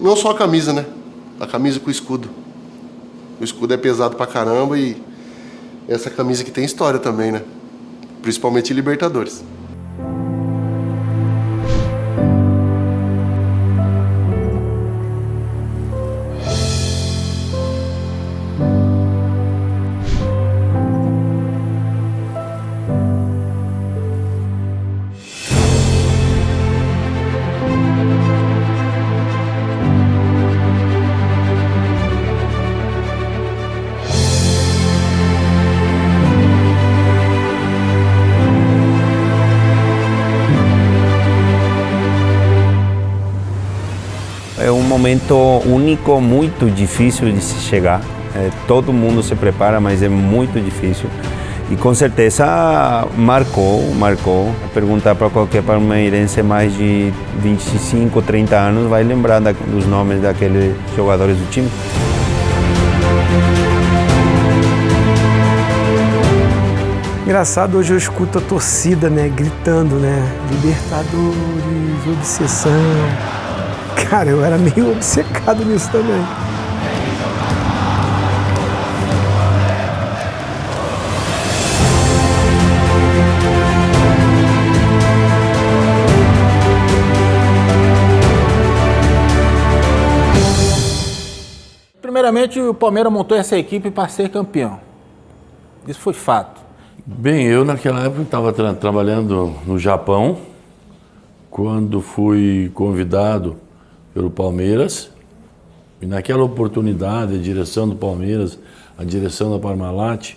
Não só a camisa, né? A camisa com o escudo. O escudo é pesado pra caramba e essa camisa que tem história também, né? Principalmente em Libertadores. É um momento único, muito difícil de se chegar. Todo mundo se prepara, mas é muito difícil. E com certeza marcou. Perguntar para qualquer palmeirense mais de 25, 30 anos vai lembrar dos nomes daqueles jogadores do time. Engraçado, hoje eu escuto a torcida, né, gritando, né, Libertadores, obsessão. Cara, eu era meio obcecado nisso também. Primeiramente, o Palmeiras montou essa equipe para ser campeão. Isso foi fato. Bem, eu naquela época estava trabalhando no Japão, quando fui convidado pelo Palmeiras, e naquela oportunidade, a direção do Palmeiras, a direção da Parmalat,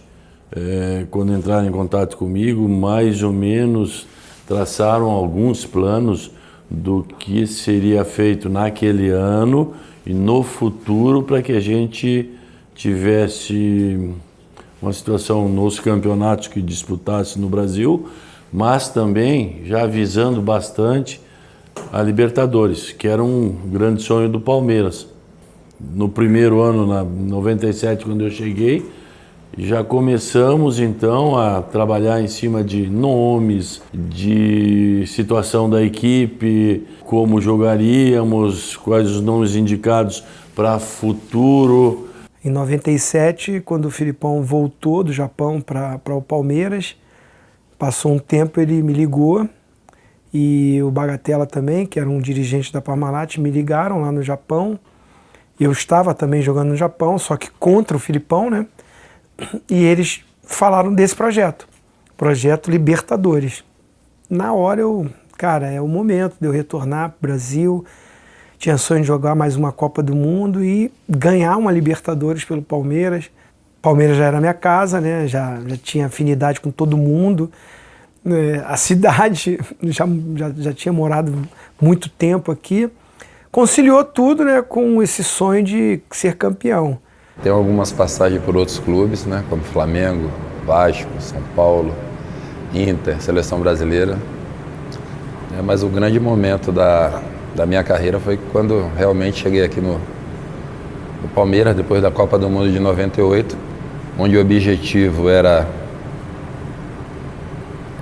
quando entraram em contato comigo, mais ou menos traçaram alguns planos do que seria feito naquele ano e no futuro para que a gente tivesse uma situação nos campeonatos que disputasse no Brasil, mas também já visando bastante a Libertadores, que era um grande sonho do Palmeiras. No primeiro ano, na 97, quando eu cheguei, já começamos então a trabalhar em cima de nomes, de situação da equipe, como jogaríamos, quais os nomes indicados para futuro. Em 97, quando o Filipão voltou do Japão para o Palmeiras, passou um tempo, ele me ligou, e o Bagatella também, que era um dirigente da Parmalat, me ligaram lá no Japão. Eu estava também jogando no Japão, só que contra o Filipão, né? E eles falaram desse projeto Libertadores. Na hora cara, é o momento de eu retornar para o Brasil. Tinha sonho de jogar mais uma Copa do Mundo e ganhar uma Libertadores pelo Palmeiras. Palmeiras já era minha casa, né? Já tinha afinidade com todo mundo. A cidade, já tinha morado muito tempo aqui. Conciliou tudo, né, com esse sonho de ser campeão. Tem algumas passagens por outros clubes, né, como Flamengo, Vasco, São Paulo, Inter, Seleção Brasileira. Mas o grande momento da minha carreira foi quando realmente cheguei aqui no Palmeiras, depois da Copa do Mundo de 98, onde o objetivo era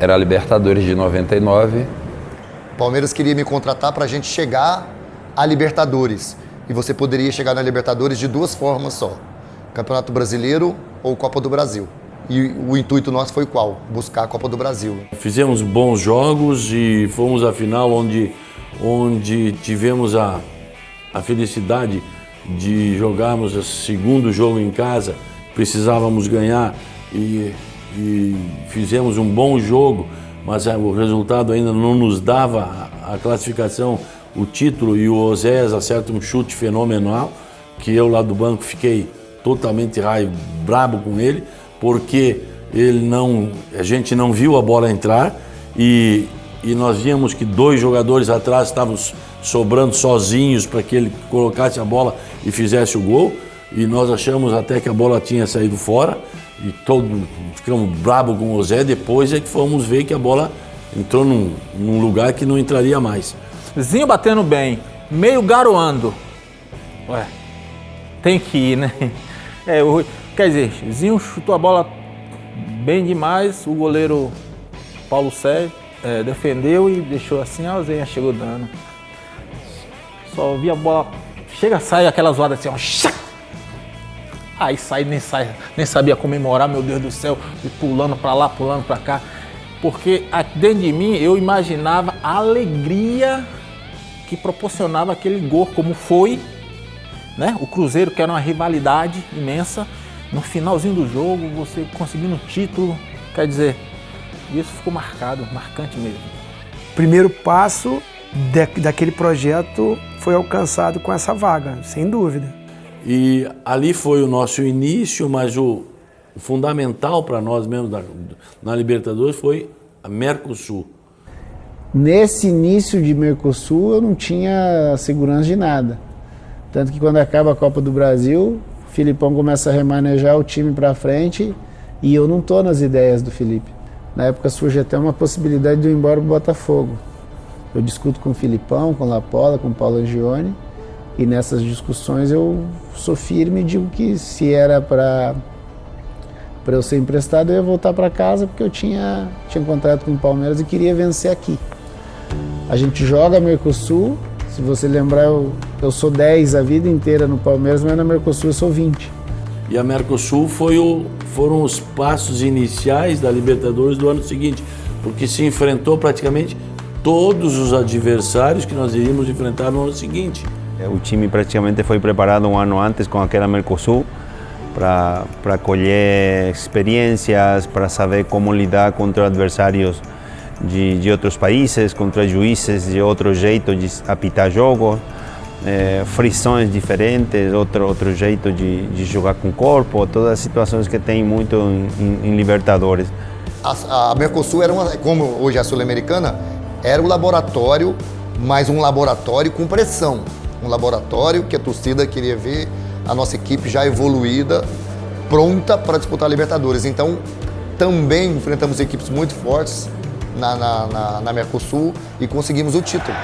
a Libertadores de 99. O Palmeiras queria me contratar para a gente chegar à Libertadores. E você poderia chegar na Libertadores de duas formas só: Campeonato Brasileiro ou Copa do Brasil. E o intuito nosso foi qual? Buscar a Copa do Brasil. Fizemos bons jogos e fomos à final onde tivemos a felicidade de jogarmos o segundo jogo em casa. Precisávamos ganhar e fizemos um bom jogo, mas o resultado ainda não nos dava a classificação, o título, e o Oséias acerta um chute fenomenal, que eu lá do banco fiquei totalmente brabo com ele, porque a gente não viu a bola entrar e nós víamos que dois jogadores atrás estavam sobrando sozinhos para que ele colocasse a bola e fizesse o gol, e nós achamos até que a bola tinha saído fora, e ficamos bravos com o Osé. Depois é que fomos ver que a bola entrou num lugar que não entraria mais. Zinho batendo bem, meio garoando. Ué, tem que ir, né? Quer dizer, Zinho chutou a bola bem demais, o goleiro Paulo Sérgio defendeu e deixou assim, a Zinha chegou dando. Só vi a bola chega, sai aquela zoada assim, ó, aí nem sabia comemorar, meu Deus do céu, e pulando pra lá, pulando pra cá, porque dentro de mim eu imaginava a alegria que proporcionava aquele gol, como foi, né? O Cruzeiro, que era uma rivalidade imensa, no finalzinho do jogo, você conseguindo o título, quer dizer, isso ficou marcante mesmo. O primeiro passo daquele projeto foi alcançado com essa vaga, sem dúvida. E ali foi o nosso início, mas o fundamental para nós mesmos na Libertadores foi a Mercosul. Nesse início de Mercosul eu não tinha segurança de nada. Tanto que quando acaba a Copa do Brasil, o Filipão começa a remanejar o time para frente e eu não estou nas ideias do Felipe. Na época surge até uma possibilidade de eu ir embora para o Botafogo. Eu discuto com o Filipão, com o Lapola, com o Paulo Angione, e nessas discussões eu sou firme e digo que se era para eu ser emprestado eu ia voltar para casa porque eu tinha contrato com o Palmeiras e queria vencer aqui. A gente joga Mercosul, se você lembrar eu sou 10 a vida inteira no Palmeiras, mas na Mercosul eu sou 20. E a Mercosul foram os passos iniciais da Libertadores do ano seguinte, porque se enfrentou praticamente todos os adversários que nós iríamos enfrentar no ano seguinte. O time praticamente foi preparado um ano antes com aquela Mercosul para colher experiências, para saber como lidar contra adversários de outros países, contra juízes de outro jeito de apitar jogo, frições diferentes, outro jeito de jogar com o corpo, todas as situações que tem muito em Libertadores. A Mercosul era como hoje é a Sul-Americana, era um laboratório, mas um laboratório com pressão. Um laboratório que a torcida queria ver a nossa equipe já evoluída, pronta para disputar a Libertadores. Então, também enfrentamos equipes muito fortes na Mercosul e conseguimos o título.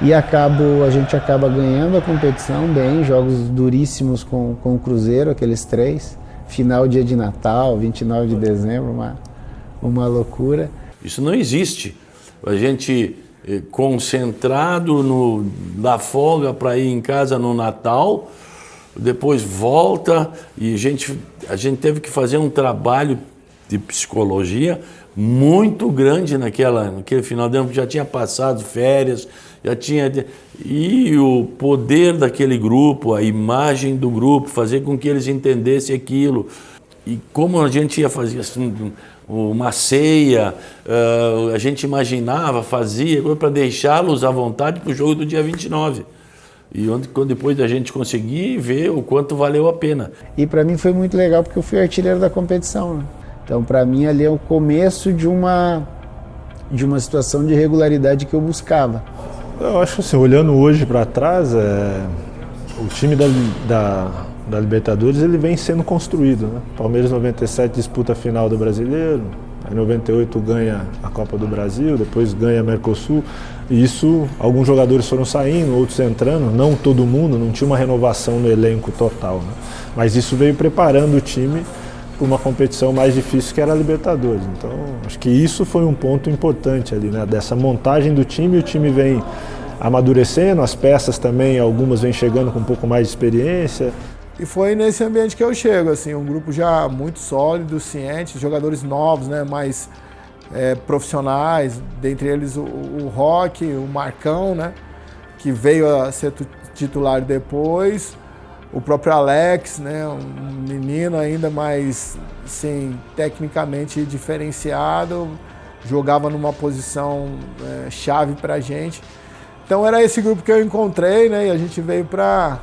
E a gente acaba ganhando a competição bem, jogos duríssimos com o Cruzeiro, aqueles 3. Final dia de Natal, 29 de dezembro, uma loucura. Isso não existe. A gente concentrado da folga para ir em casa no Natal, depois volta e a gente teve que fazer um trabalho de psicologia muito grande naquele final de ano, porque já tinha passado férias, e o poder daquele grupo, a imagem do grupo, fazer com que eles entendessem aquilo. E como a gente ia fazer assim, uma ceia, a gente imaginava, fazia, para deixá-los à vontade para o jogo do dia 29. E depois da gente conseguir ver o quanto valeu a pena. E para mim foi muito legal porque eu fui artilheiro da competição, né? Então para mim ali é o começo de uma situação de regularidade que eu buscava. Eu acho assim, olhando hoje para trás, o time da Libertadores ele vem sendo construído, né? Palmeiras 97 disputa a final do Brasileiro, em 98 ganha a Copa do Brasil, depois ganha a Mercosul, e isso, alguns jogadores foram saindo, outros entrando, não todo mundo, não tinha uma renovação no elenco total, né? Mas isso veio preparando o time para uma competição mais difícil que era a Libertadores. Então, acho que isso foi um ponto importante ali, né? Dessa montagem do time, o time vem amadurecendo, as peças também, algumas vêm chegando com um pouco mais de experiência. E foi nesse ambiente que eu chego, assim, um grupo já muito sólido, ciente, jogadores novos, né, mais profissionais, dentre eles o Roque, o Marcão, né, que veio a ser titular depois, o próprio Alex, né, um menino ainda mais, assim, tecnicamente diferenciado, jogava numa posição chave pra gente. Então era esse grupo que eu encontrei, né, e a gente veio para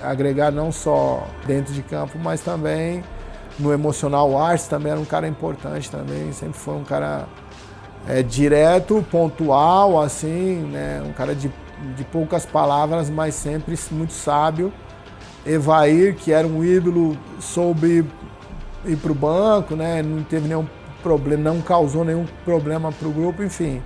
agregar não só dentro de campo, mas também no emocional. O Arce também era um cara importante também, sempre foi um cara direto, pontual, assim, né? Um cara de poucas palavras, mas sempre muito sábio. Evair, que era um ídolo, soube ir para o banco, né? Não teve nenhum problema, não causou nenhum problema para o grupo, enfim.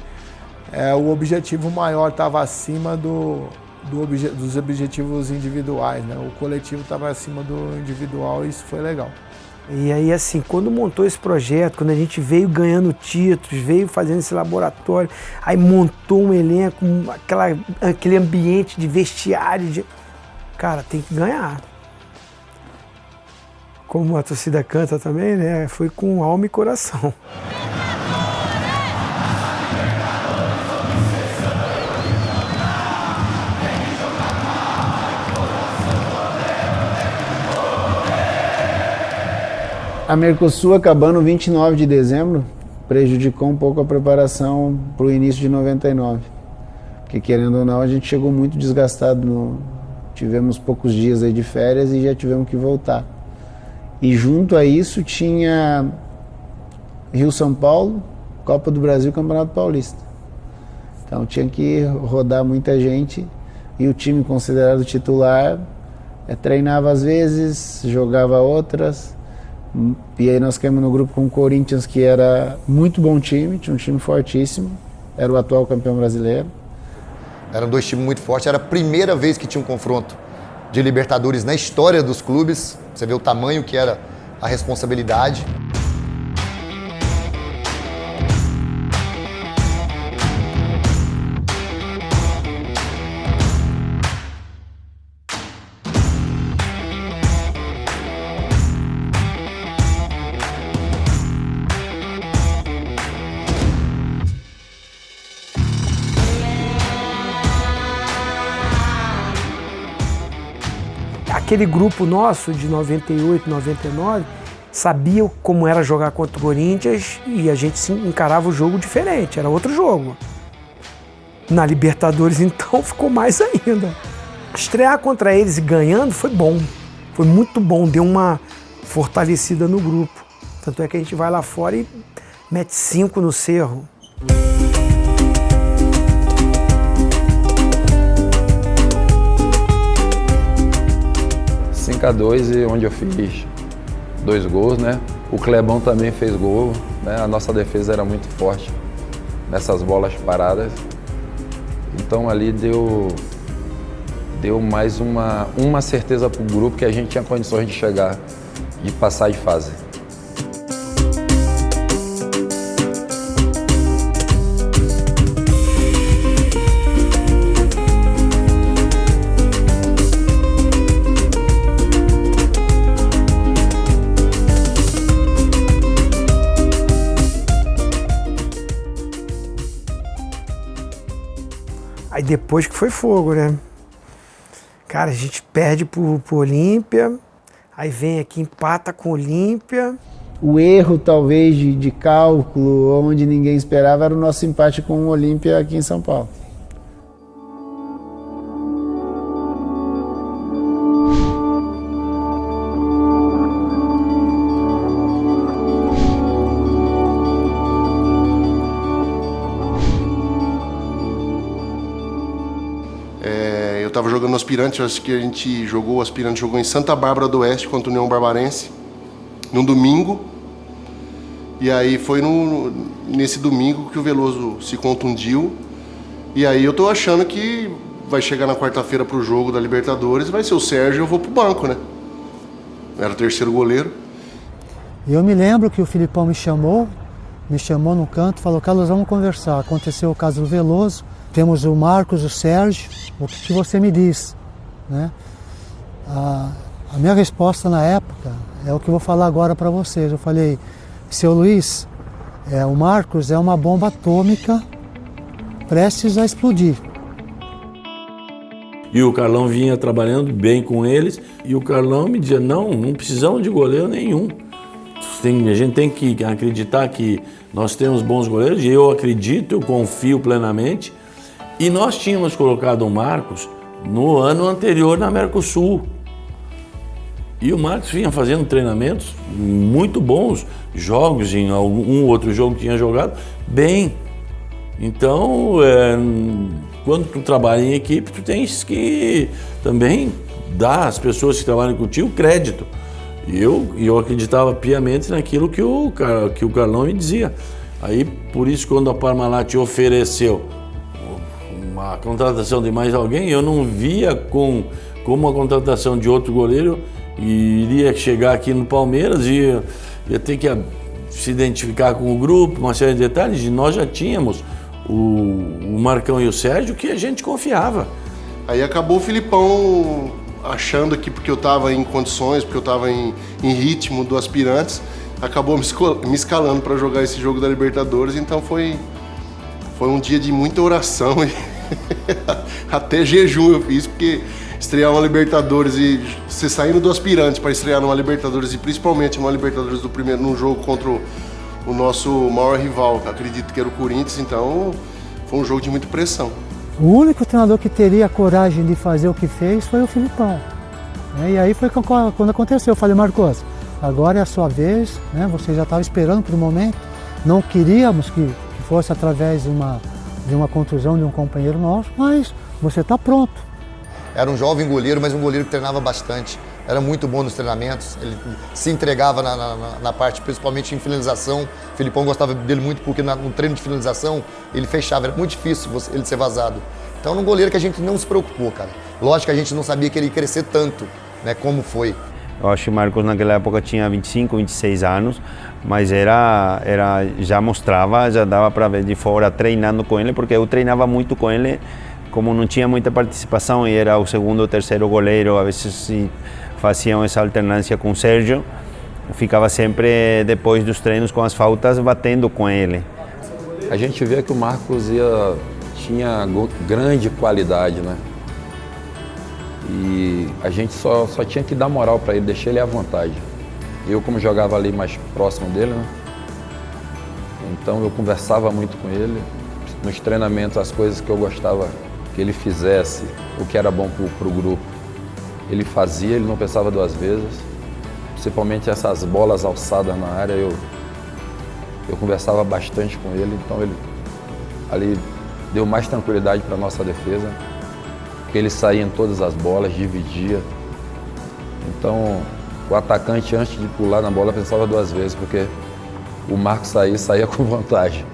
O objetivo maior estava acima dos objetivos individuais, né? O coletivo estava acima do individual e isso foi legal. E aí, assim, quando montou esse projeto, quando a gente veio ganhando títulos, veio fazendo esse laboratório, aí montou um elenco, aquele ambiente de vestiário, cara, tem que ganhar. Como a torcida canta também, né? Foi com alma e coração. A Mercosul acabando 29 de dezembro prejudicou um pouco a preparação para o início de 99. Porque querendo ou não, a gente chegou muito desgastado. Tivemos poucos dias aí de férias e já tivemos que voltar. E junto a isso tinha Rio-São Paulo, Copa do Brasil e Campeonato Paulista. Então tinha que rodar muita gente e o time considerado titular treinava às vezes, jogava outras. E aí nós caímos no grupo com o Corinthians, que era muito bom time, tinha um time fortíssimo, era o atual campeão brasileiro. Eram dois times muito fortes, era a primeira vez que tinha um confronto de Libertadores na história dos clubes. Você vê o tamanho que era a responsabilidade. Aquele grupo nosso de 98, 99, sabia como era jogar contra o Corinthians e a gente encarava o jogo diferente, era outro jogo. Na Libertadores, então, ficou mais ainda. Estrear contra eles e ganhando foi bom, foi muito bom, deu uma fortalecida no grupo. Tanto é que a gente vai lá fora e mete 5 no Cerro. 5-2 e onde eu fiz 2 gols, né? O Clebão também fez gol, né? A nossa defesa era muito forte nessas bolas paradas. Então ali deu mais uma certeza para o grupo que a gente tinha condições de chegar e passar de fase. Aí depois que foi fogo, né? Cara, a gente perde pro Olímpia, aí vem aqui, empata com o Olímpia. O erro, talvez, de cálculo, onde ninguém esperava, era o nosso empate com o Olímpia aqui em São Paulo. Eu estava jogando no Aspirante, acho que o Aspirante jogou em Santa Bárbara do Oeste contra o União Barbarense, num domingo. E aí foi nesse domingo que o Veloso se contundiu. E aí eu tô achando que vai chegar na quarta-feira pro jogo da Libertadores, vai ser o Sérgio e eu vou pro banco, né? Era o terceiro goleiro. E eu me lembro que o Filipão me chamou no canto, falou: Carlos, vamos conversar. Aconteceu o caso do Veloso, temos o Marcos, o Sérgio, o que você me diz, né? A minha resposta na época é o que eu vou falar agora para vocês. Eu falei: seu Luiz, o Marcos é uma bomba atômica prestes a explodir. E o Carlão vinha trabalhando bem com eles, e o Carlão me dizia: não precisamos de goleiro nenhum. A gente tem que acreditar que nós temos bons goleiros, e eu acredito, eu confio plenamente. E nós tínhamos colocado o Marcos no ano anterior na Mercosul. E o Marcos vinha fazendo treinamentos muito bons, jogos, em algum outro jogo que tinha jogado, bem. Então, quando tu trabalha em equipe, tu tens que também dar às pessoas que trabalham contigo crédito. E eu acreditava piamente naquilo que o Carlão me dizia. Aí, por isso, quando a Parmalat ofereceu a contratação de mais alguém, eu não via como a contratação de outro goleiro e iria chegar aqui no Palmeiras e ia ter que se identificar com o grupo, uma série de detalhes, e nós já tínhamos o Marcão e o Sérgio que a gente confiava. Aí acabou o Filipão achando que porque eu estava em condições, porque eu estava em ritmo do Aspirantes, acabou me escalando para jogar esse jogo da Libertadores, então foi um dia de muita oração e até jejum eu fiz, porque estrear uma Libertadores e você saindo do Aspirante para estrear numa Libertadores, e principalmente uma Libertadores num jogo contra o nosso maior rival, acredito que era o Corinthians, então foi um jogo de muita pressão. O único treinador que teria a coragem de fazer o que fez foi o Filipão. E aí foi quando aconteceu. Eu falei, Marcos, agora é a sua vez, né? Você já estava esperando por um momento. Não queríamos que fosse através de uma contusão de um companheiro nosso, mas você está pronto. Era um jovem goleiro, mas um goleiro que treinava bastante. Era muito bom nos treinamentos, ele se entregava na parte, principalmente em finalização. O Filipão gostava dele muito porque no treino de finalização ele fechava, era muito difícil ele ser vazado. Então era um goleiro que a gente não se preocupou, cara. Lógico que a gente não sabia que ele ia crescer tanto, né, como foi. Eu acho que o Marcos naquela época tinha 25, 26 anos, mas já mostrava, já dava para ver de fora treinando com ele, porque eu treinava muito com ele, como não tinha muita participação e era o segundo ou terceiro goleiro, a vezes faziam essa alternância com o Sérgio, ficava sempre depois dos treinos com as faltas batendo com ele. A gente vê que o Marcos tinha grande qualidade, né? E a gente só tinha que dar moral para ele, deixar ele à vontade. Eu, como jogava ali mais próximo dele, né? Então eu conversava muito com ele, nos treinamentos, as coisas que eu gostava que ele fizesse, o que era bom para o grupo. Ele fazia, ele não pensava duas vezes, principalmente essas bolas alçadas na área, eu conversava bastante com ele, então ele ali deu mais tranquilidade para a nossa defesa, porque ele saía em todas as bolas, dividia. Então o atacante, antes de pular na bola, pensava duas vezes, porque o Marcos saía com vantagem.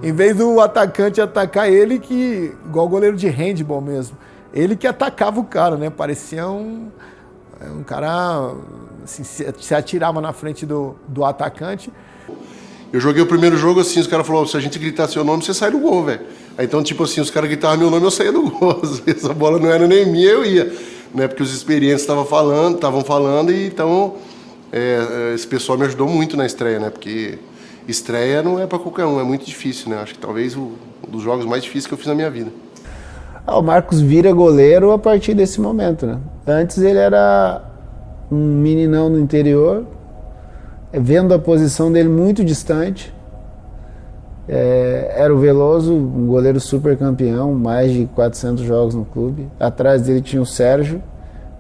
Em vez do atacante atacar ele, que igual o goleiro de handball mesmo, ele que atacava o cara, né? Parecia um cara, assim, se atirava na frente do atacante. Eu joguei o primeiro jogo assim, os caras falaram, se a gente gritar seu nome, você sai do gol, velho. Aí então, tipo assim, os caras gritavam meu nome, eu saía do gol. Essa bola não era nem minha, eu ia. Né? Porque os experientes estavam falando, e então esse pessoal me ajudou muito na estreia, né? Porque estreia não é para qualquer um, é muito difícil, né? Acho que talvez um dos jogos mais difíceis que eu fiz na minha vida. O Marcos vira goleiro a partir desse momento, né? Antes ele era um meninão no interior, vendo a posição dele muito distante. Era o Veloso, um goleiro super campeão, mais de 400 jogos no clube. Atrás dele tinha o Sérgio,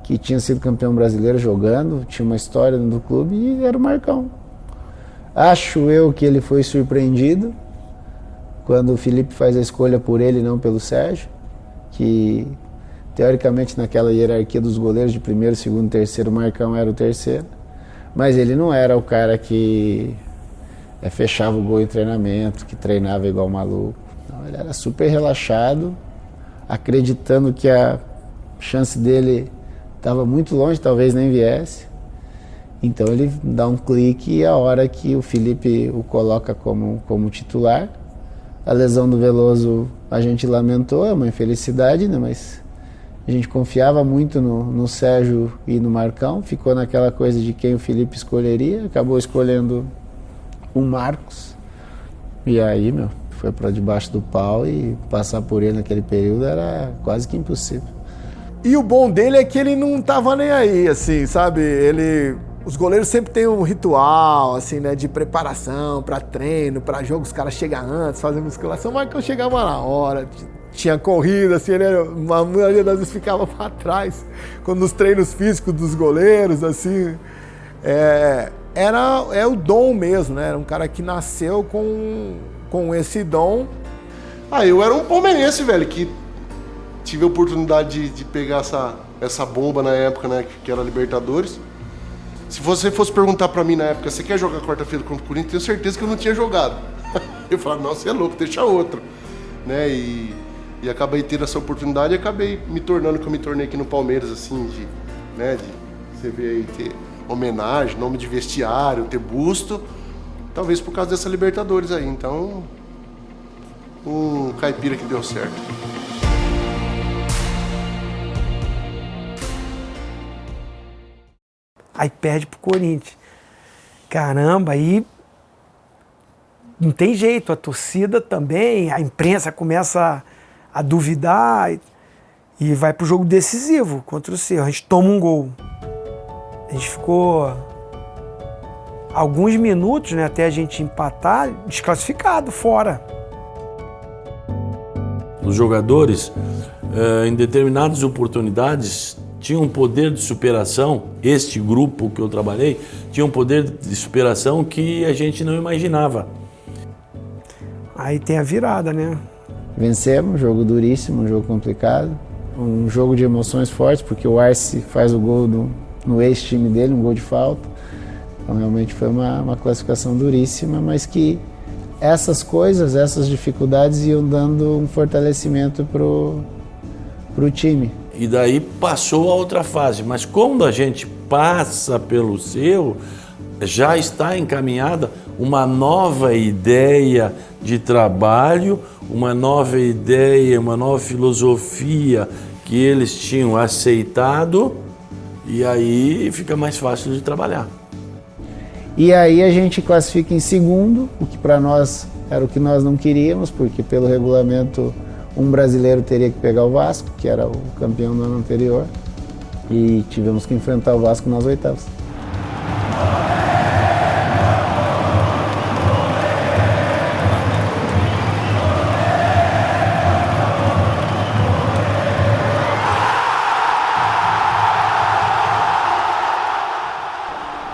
que tinha sido campeão brasileiro jogando, tinha uma história no clube, e era o Marcão. Acho eu que ele foi surpreendido quando o Felipe faz a escolha por ele e não pelo Sérgio, que teoricamente naquela hierarquia dos goleiros de primeiro, segundo, terceiro, o Marcão era o terceiro, mas ele não era o cara que fechava o gol em treinamento, que treinava igual maluco. Não, ele era super relaxado, acreditando que a chance dele estava muito longe, talvez nem viesse. Então ele dá um clique a hora que o Felipe o coloca como titular. A lesão do Veloso a gente lamentou, é uma infelicidade, né? Mas a gente confiava muito no Sérgio e no Marcão, ficou naquela coisa de quem o Felipe escolheria, acabou escolhendo o Marcos. E aí, foi para debaixo do pau, e passar por ele naquele período era quase que impossível. E o bom dele é que ele não tava nem aí, assim, sabe? Os goleiros sempre têm um ritual, assim, né, de preparação para treino, para jogo, os caras chegam antes, fazem musculação, mas que eu chegava na hora, tinha corrida, assim, ele, a maioria das vezes ficava para trás, quando nos treinos físicos dos goleiros, assim, é o dom mesmo, né, era um cara que nasceu com esse dom. Eu era um palmeirense, velho, que tive a oportunidade de pegar essa bomba na época, né, que era Libertadores. Se você fosse perguntar pra mim na época, você quer jogar quarta-feira contra o Corinthians, tenho certeza que eu não tinha jogado. Eu falava, não, você é louco, deixa outro. Né? E acabei tendo essa oportunidade e acabei me tornando o que eu me tornei aqui no Palmeiras, assim, de Você vê aí ter homenagem, nome de vestiário, ter busto, talvez por causa dessa Libertadores aí. Então, um caipira que deu certo. Aí perde pro Corinthians. Caramba, aí não tem jeito, a torcida também, a imprensa começa a duvidar e vai pro jogo decisivo contra o Cerro. A gente toma um gol. A gente ficou alguns minutos, né, até a gente empatar, desclassificado, fora. Os jogadores, em determinadas oportunidades, tinham um poder de superação. Este grupo que eu trabalhei tinha um poder de superação que a gente não imaginava. Aí tem a virada, né? Vencemos, um jogo duríssimo, um jogo complicado, um jogo de emoções fortes, porque o Arce faz o gol no ex-time dele, um gol de falta. Então realmente foi uma classificação duríssima, mas que essas coisas, essas dificuldades iam dando um fortalecimento pro time. E daí passou a outra fase, mas quando a gente passa pelo Cerro, já está encaminhada uma nova ideia de trabalho, uma nova ideia, uma nova filosofia que eles tinham aceitado, e aí fica mais fácil de trabalhar. E aí a gente classifica em segundo, o que para nós era o que nós não queríamos, porque pelo regulamento um brasileiro teria que pegar o Vasco, que era o campeão do ano anterior, e tivemos que enfrentar o Vasco nas oitavas.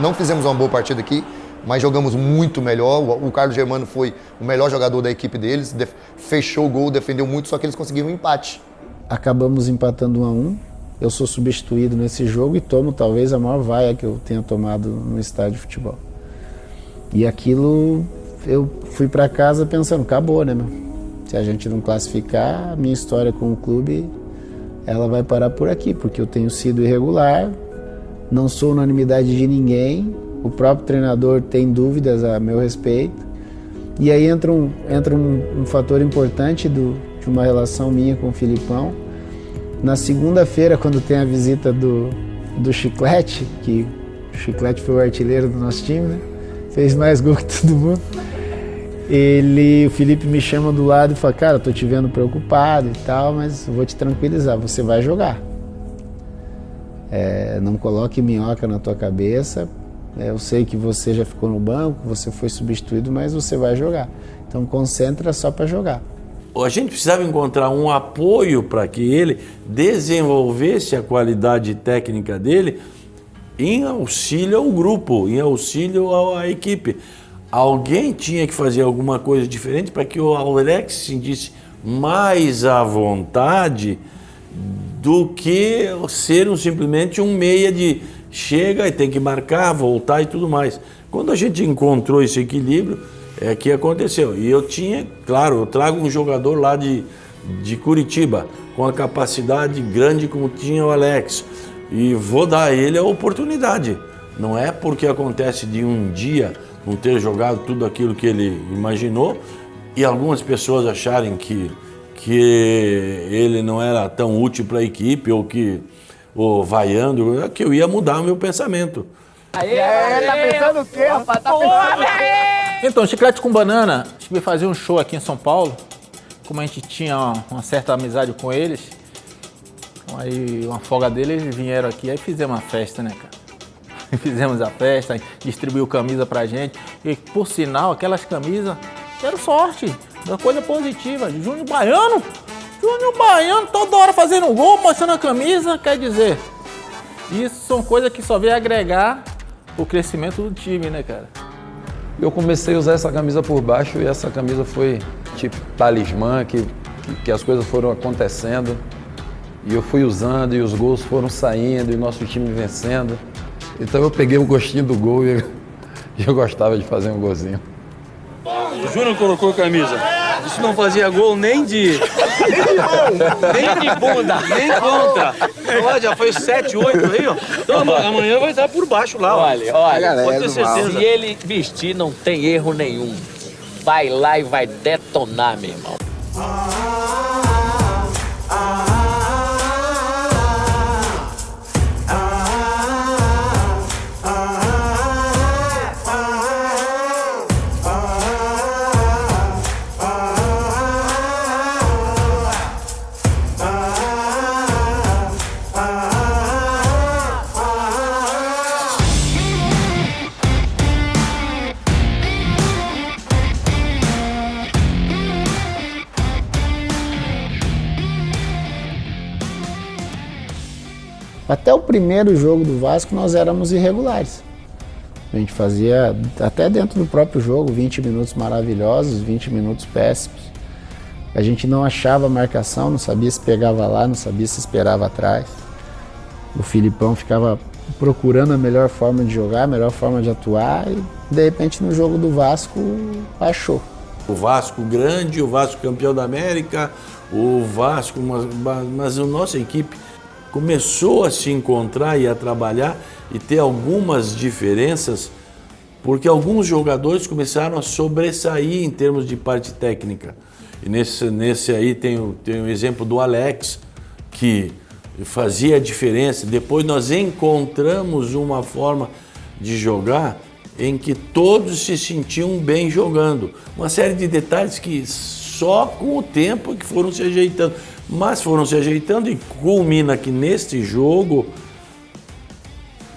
Não fizemos uma boa partida aqui, mas jogamos muito melhor. O Carlos Germano foi o melhor jogador da equipe deles, fechou o gol, defendeu muito, só que eles conseguiram um empate. Acabamos empatando 1-1. Eu sou substituído nesse jogo e tomo talvez a maior vaia que eu tenha tomado no estádio de futebol. E aquilo, eu fui para casa pensando, acabou, né, meu? Se a gente não classificar, a minha história com o clube, ela vai parar por aqui, porque eu tenho sido irregular, não sou unanimidade de ninguém, o próprio treinador tem dúvidas a meu respeito. E aí entra um fator importante de uma relação minha com o Filipão. Na segunda-feira, quando tem a visita do Chiclete, que o Chiclete foi o artilheiro do nosso time, né? Fez mais gol que todo mundo. O Felipe me chama do lado e fala, cara, eu tô te vendo preocupado e tal, mas eu vou te tranquilizar, você vai jogar. Não coloque minhoca na tua cabeça. Eu sei que você já ficou no banco, você foi substituído, mas você vai jogar. Então concentra só para jogar. A gente precisava encontrar um apoio para que ele desenvolvesse a qualidade técnica dele em auxílio ao grupo, em auxílio à equipe. Alguém tinha que fazer alguma coisa diferente para que o Alex se sentisse mais à vontade do que ser simplesmente um meia de chega e tem que marcar, voltar e tudo mais. Quando a gente encontrou esse equilíbrio, é que aconteceu. E eu tinha, claro, eu trago um jogador lá de Curitiba, com a capacidade grande como tinha o Alex, e vou dar a ele a oportunidade. Não é porque acontece de um dia não ter jogado tudo aquilo que ele imaginou, e algumas pessoas acharem que ele não era tão útil para a equipe, ou vaiando, que eu ia mudar o meu pensamento. Aê, tá pensando o quê, rapaz? Tá pensando o quê? Então, Chiclete com Banana, a gente veio fazer um show aqui em São Paulo. Como a gente tinha uma certa amizade com eles, aí uma folga deles, eles vieram aqui, aí fizemos uma festa, né, cara? Fizemos a festa, distribuiu camisa pra gente. E, por sinal, aquelas camisas deram sorte, uma coisa positiva. Júnior Baiano, toda hora fazendo um gol, mostrando a camisa, quer dizer, isso são coisas que só vem agregar o crescimento do time, né, cara? Eu comecei a usar essa camisa por baixo e essa camisa foi tipo talismã, que as coisas foram acontecendo e eu fui usando e os gols foram saindo e o nosso time vencendo. Então eu peguei o gostinho do gol e eu gostava de fazer um golzinho. O Júnior colocou a camisa. Isso não fazia gol nem de... nem de bunda, nem contra. Olha, já foi 7, 8 aí, ó. Então amanhã vai estar por baixo lá, ó. Olha, pode ter certeza. se ele vestir, não tem erro nenhum. Vai lá e vai detonar, meu irmão. Até o primeiro jogo do Vasco nós éramos irregulares. A gente fazia, até dentro do próprio jogo, 20 minutos maravilhosos, 20 minutos péssimos. A gente não achava marcação, não sabia se pegava lá, não sabia se esperava atrás. O Filipão ficava procurando a melhor forma de jogar, a melhor forma de atuar e, de repente, no jogo do Vasco, achou. O Vasco grande, o Vasco campeão da América, o Vasco, mas a nossa equipe começou a se encontrar e a trabalhar e ter algumas diferenças, porque alguns jogadores começaram a sobressair em termos de parte técnica. E nesse aí tem o exemplo do Alex, que fazia a diferença. Depois nós encontramos uma forma de jogar em que todos se sentiam bem jogando. Uma série de detalhes que só com o tempo que foram se ajeitando. Mas foram se ajeitando e culmina que neste jogo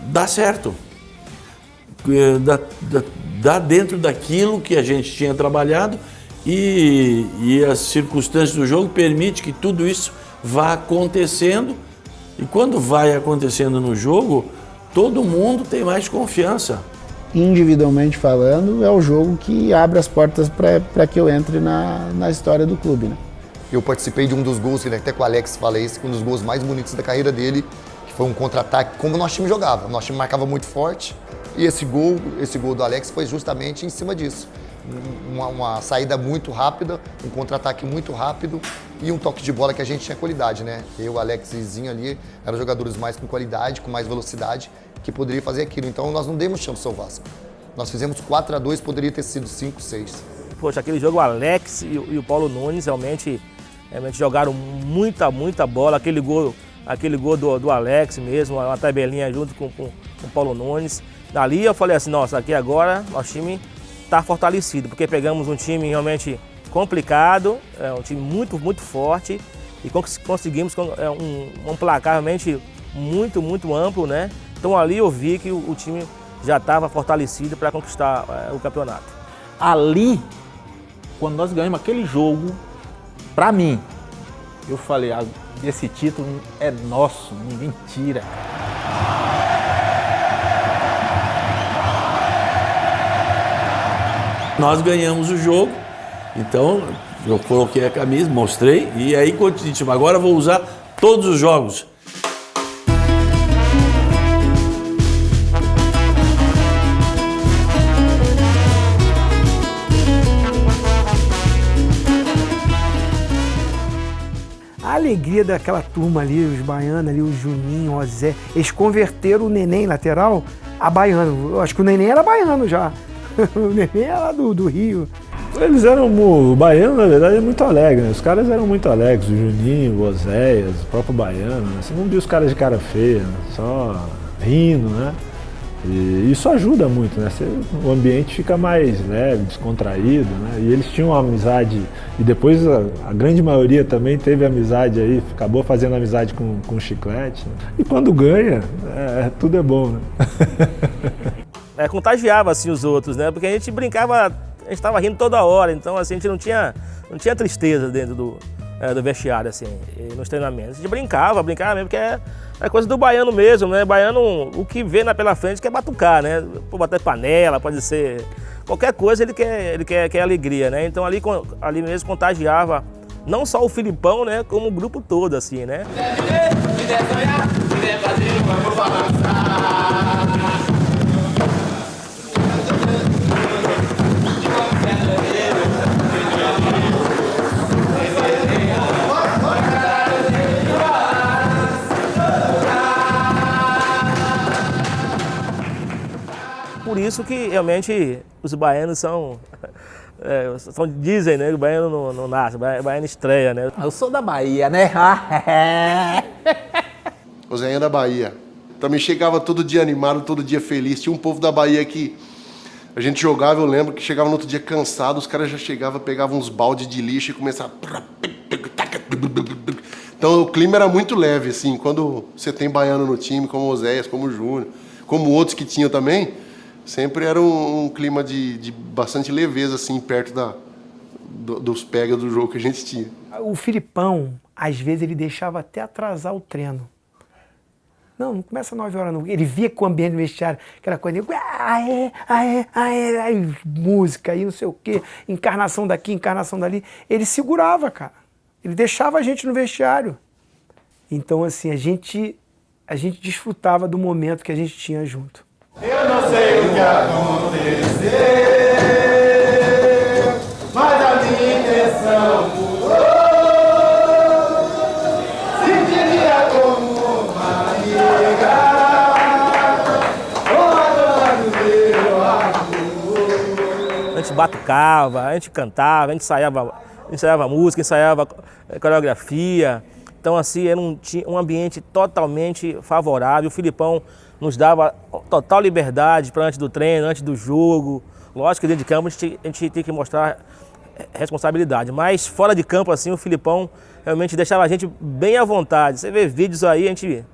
dá certo. Dá dentro daquilo que a gente tinha trabalhado e as circunstâncias do jogo permitem que tudo isso vá acontecendo. E quando vai acontecendo no jogo, todo mundo tem mais confiança. Individualmente falando, é o jogo que abre as portas para que eu entre na história do clube, né? Eu participei de um dos gols, até com o Alex falei isso, um dos gols mais bonitos da carreira dele, que foi um contra-ataque, como o nosso time jogava. O nosso time marcava muito forte e esse gol do Alex foi justamente em cima disso. Uma saída muito rápida, um contra-ataque muito rápido e um toque de bola que a gente tinha qualidade, né? Eu, o Alex e Zinho ali eram jogadores mais com qualidade, com mais velocidade, que poderiam fazer aquilo. Então nós não demos chance ao Vasco. Nós fizemos 4-2, poderia ter sido 5-6. Poxa, aquele jogo o Alex e o Paulo Nunes realmente jogaram muita bola. Aquele gol do Alex mesmo, uma tabelinha junto com o Paulo Nunes. Dali eu falei assim, nossa, aqui agora nosso time está fortalecido, porque pegamos um time realmente complicado, um time muito forte e conseguimos um placar realmente muito amplo, né? Então ali eu vi que o time já estava fortalecido para conquistar o campeonato. Ali, quando nós ganhamos aquele jogo, pra mim, eu falei, esse título é nosso, ninguém tira. Nós ganhamos o jogo, então eu coloquei a camisa, mostrei, e aí continuei, agora vou usar todos os jogos. A alegria daquela turma ali, os baianos ali, o Juninho, o Zé, eles converteram o Neném lateral a baiano. Eu acho que o Neném era baiano já. O Neném era lá do Rio. Eles eram, o baiano na verdade é muito alegre, né? Os caras eram muito alegres, o Juninho, o Oséias, o próprio baiano, né? Você não viu os caras de cara feia, né? Só rindo, né? E isso ajuda muito, né? O ambiente fica mais leve, descontraído, né? E eles tinham uma amizade, e depois a grande maioria também teve amizade aí, acabou fazendo amizade com o Chiclete. Né? E quando ganha, tudo é bom, né? Contagiava assim os outros, né? Porque a gente brincava, a gente estava rindo toda hora, então assim, a gente não tinha tristeza dentro do vestiário, assim, nos treinamentos. A gente brincava mesmo, porque é coisa do baiano mesmo, né? Baiano, o que vê pela frente quer batucar, né? Pode bater panela, pode ser qualquer coisa, ele quer alegria, né? Então ali mesmo contagiava não só o Filipão, né? Como o grupo todo, assim, né? isso que realmente os baianos são... dizem, né? Que o baiano não nasce, o baiano estreia, né? Eu sou da Bahia, né? O Zéinha da Bahia. Também chegava todo dia animado, todo dia feliz. Tinha um povo da Bahia que a gente jogava, eu lembro, que chegava no outro dia cansado, os caras já chegavam, pegavam uns baldes de lixo e começavam... Então o clima era muito leve, assim. Quando você tem baiano no time, como o Oséias, como o Júnior, como outros que tinham também, sempre era um clima de bastante leveza, assim, perto dos pegas do jogo que a gente tinha. O Filipão, às vezes, ele deixava até atrasar o treino. Não começa 9 horas, não. Ele via que o ambiente do vestiário, aquela coisa, música aí, não sei o quê, encarnação daqui, encarnação dali. Ele segurava, cara. Ele deixava a gente no vestiário. Então, assim, a gente desfrutava do momento que a gente tinha junto. Eu não sei o que aconteceu, mas a minha intenção mudou. Se diria como uma amiga, adorando meu amor. A gente batucava, a gente cantava, a gente ensaiava música, ensaiava coreografia. Então, assim, era um ambiente totalmente favorável. O Filipão nos dava total liberdade para antes do treino, antes do jogo. Lógico que dentro de campo a gente tem que mostrar responsabilidade, mas fora de campo, assim, o Filipão realmente deixava a gente bem à vontade. Você vê vídeos aí, a gente...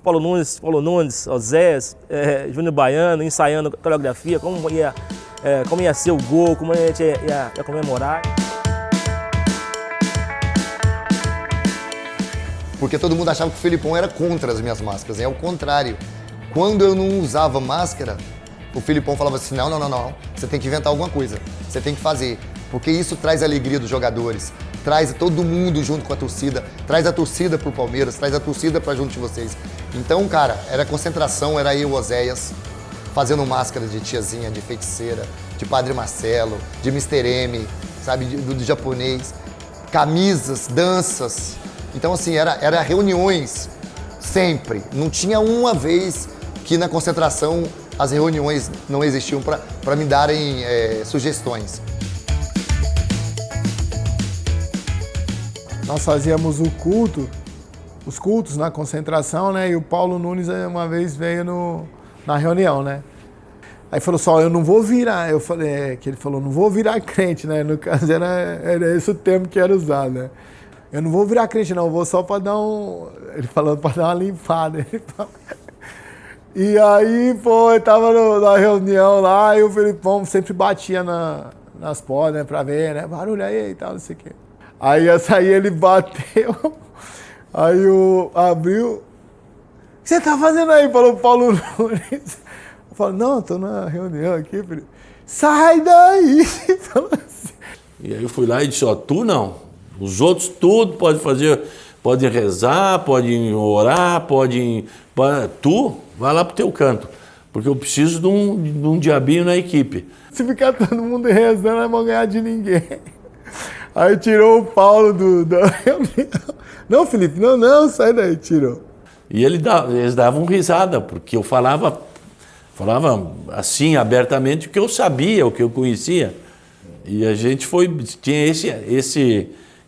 Paulo Nunes, Oséias, Júnior Baiano, ensaiando coreografia, como ia ser o gol, como a gente ia comemorar. Porque todo mundo achava que o Filipão era contra as minhas máscaras. É o contrário. Quando eu não usava máscara, o Filipão falava assim, não, você tem que inventar alguma coisa, você tem que fazer. Porque isso traz a alegria dos jogadores, traz todo mundo junto com a torcida, traz a torcida pro Palmeiras, traz a torcida pra junto de vocês. Então, cara, era concentração, era eu, Oséias, fazendo máscaras de tiazinha, de feiticeira, de Padre Marcelo, de Mr. M, sabe, do japonês, camisas, danças. Então, assim, era reuniões sempre. Não tinha uma vez que na concentração as reuniões não existiam para me darem sugestões. Nós fazíamos os cultos na concentração, né? E o Paulo Nunes uma vez veio na reunião, né? Aí falou só, eu não vou virar. Eu falei, que ele falou, não vou virar crente, né? No caso era esse o termo que era usado, né? Eu não vou virar crente, não, eu vou só para dar ele falando para dar uma limpada. E aí, pô, eu tava na reunião lá e o Filipão sempre batia nas portas, né, pra ver, né, barulho aí e tal, não sei o quê. Aí essa aí ele bateu, aí abriu. O que você tá fazendo aí? Falou o Paulo Nunes. Eu falo, não, tô na reunião aqui, Felipe. Sai daí! E aí eu fui lá e disse, ó, tu não. Os outros tudo pode fazer, podem rezar, podem orar, tu vai lá pro teu canto, porque eu preciso de um diabinho na equipe. Se ficar todo mundo rezando, não vão ganhar de ninguém. Aí tirou o Paulo da reunião. Não, Felipe, não, sai daí, tirou. E eles davam risada, porque eu falava assim abertamente o que eu sabia, o que eu conhecia. E a gente tinha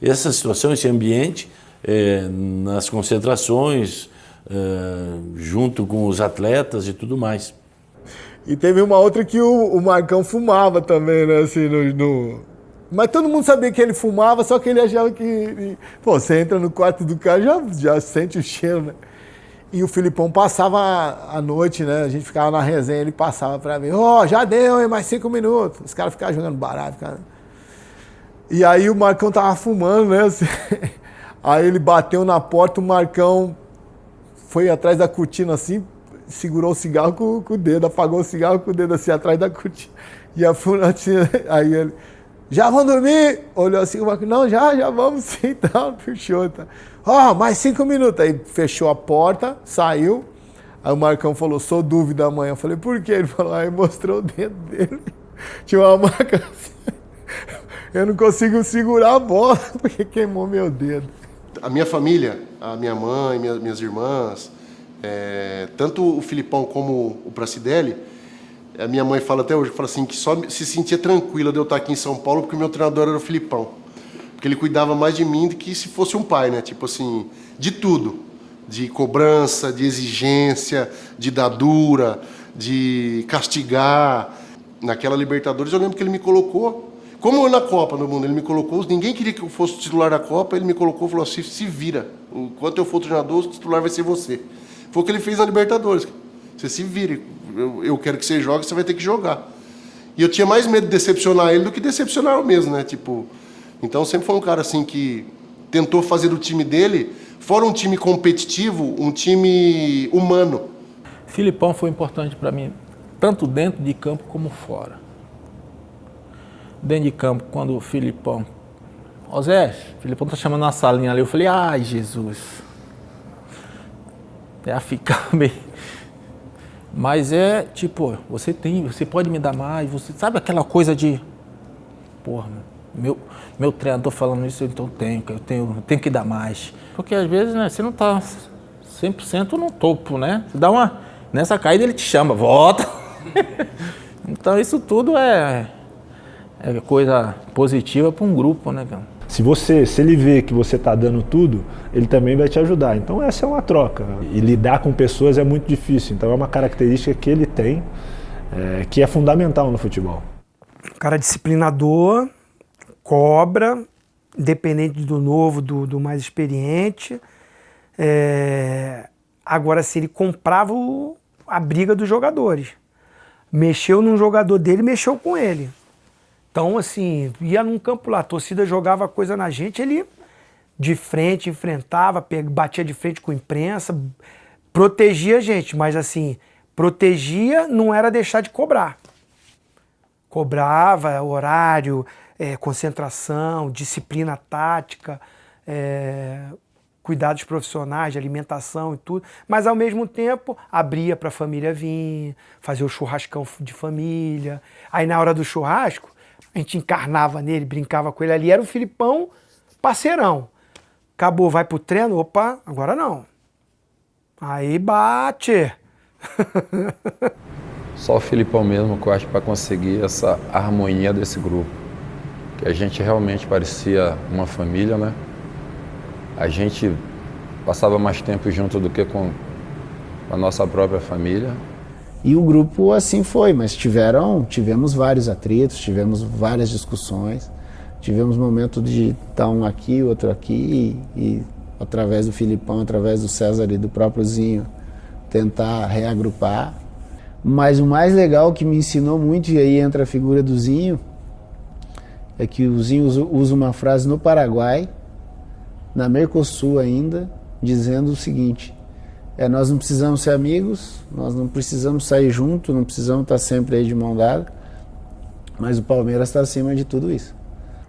essa situação, esse ambiente, nas concentrações, junto com os atletas e tudo mais. E teve uma outra que o Marcão fumava também, né? Assim, Mas todo mundo sabia que ele fumava, só que ele achava que... Pô, você entra no quarto do cara, já sente o cheiro, né? E o Filipão passava a noite, né? A gente ficava na resenha, ele passava pra mim. Já deu, hein? Mais 5 minutos. Os caras ficavam jogando baralho, cara. E aí o Marcão tava fumando, né? Assim. Aí ele bateu na porta, o Marcão foi atrás da cortina assim, segurou o cigarro com o dedo, apagou o cigarro com o dedo assim atrás da cortina. E a furatina, aí ele, já vão dormir? Olhou assim, o Marcão, não, já vamos sim, tal, fechou, tá. Mais 5 minutos. Aí fechou a porta, saiu. Aí o Marcão falou, sou dúvida amanhã. Eu falei, por quê? Ele falou, aí mostrou o dedo dele. Tinha uma marca assim. Eu não consigo segurar a bola, porque queimou meu dedo. A minha família, a minha mãe, minhas irmãs, tanto o Filipão como o Pracidelli, A minha mãe fala até hoje, fala assim, que só se sentia tranquila de eu estar aqui em São Paulo porque o meu treinador era o Filipão. Porque ele cuidava mais de mim do que se fosse um pai, né? Tipo assim, de tudo. De cobrança, de exigência, de dar dura, de castigar. Naquela Libertadores eu lembro que ele me colocou, como na Copa do Mundo, ele me colocou, ninguém queria que eu fosse o titular da Copa, ele me colocou e falou assim, se vira, enquanto eu for treinador, o titular vai ser você. Foi o que ele fez na Libertadores, você se vira, eu quero que você jogue, você vai ter que jogar. E eu tinha mais medo de decepcionar ele do que decepcionar eu mesmo, né, tipo, então sempre foi um cara assim que tentou fazer do time dele, fora um time competitivo, um time humano. Filipão foi importante para mim, tanto dentro de campo como fora. Dentro de campo, quando o Filipão... Ó Zé, o Filipão tá chamando uma salinha ali. Eu falei, ai Jesus. É a ficar meio... Mas é tipo, você pode me dar mais, você sabe aquela coisa de... Porra, meu treinador falando isso, então eu tenho que dar mais. Porque às vezes, né, você não tá 100% no topo, né? Você dá uma... Nessa caída ele te chama, volta. Então isso tudo é coisa positiva para um grupo, né, cara? Se ele vê que você está dando tudo, ele também vai te ajudar. Então essa é uma troca. E lidar com pessoas é muito difícil. Então é uma característica que ele tem, que é fundamental no futebol. Um cara disciplinador, cobra, independente do novo, do mais experiente. Agora, se ele comprava a briga dos jogadores. Mexeu num jogador dele, mexeu com ele. Então, assim, ia num campo lá, a torcida jogava coisa na gente, ele de frente enfrentava, batia de frente com a imprensa, protegia a gente, mas assim, protegia não era deixar de cobrar. Cobrava horário, concentração, disciplina tática, cuidados profissionais, de alimentação e tudo, mas ao mesmo tempo abria para a família vir, fazia o churrascão de família. Aí na hora do churrasco, a gente encarnava nele, brincava com ele ali, era o Filipão parceirão. Acabou, vai pro treino, opa, agora não. Aí bate. Só o Filipão mesmo que eu acho para conseguir essa harmonia desse grupo. Que a gente realmente parecia uma família, né? A gente passava mais tempo junto do que com a nossa própria família. E o grupo assim foi, mas tivemos vários atritos, tivemos várias discussões, tivemos momentos de estar um aqui, outro aqui, e através do Filipão, através do César e do próprio Zinho, tentar reagrupar. Mas o mais legal que me ensinou muito, e aí entra a figura do Zinho, é que o Zinho usa uma frase no Paraguai, na Mercosul ainda, dizendo o seguinte: nós não precisamos ser amigos, nós não precisamos sair junto, não precisamos estar sempre aí de mão dada, mas o Palmeiras está acima de tudo isso.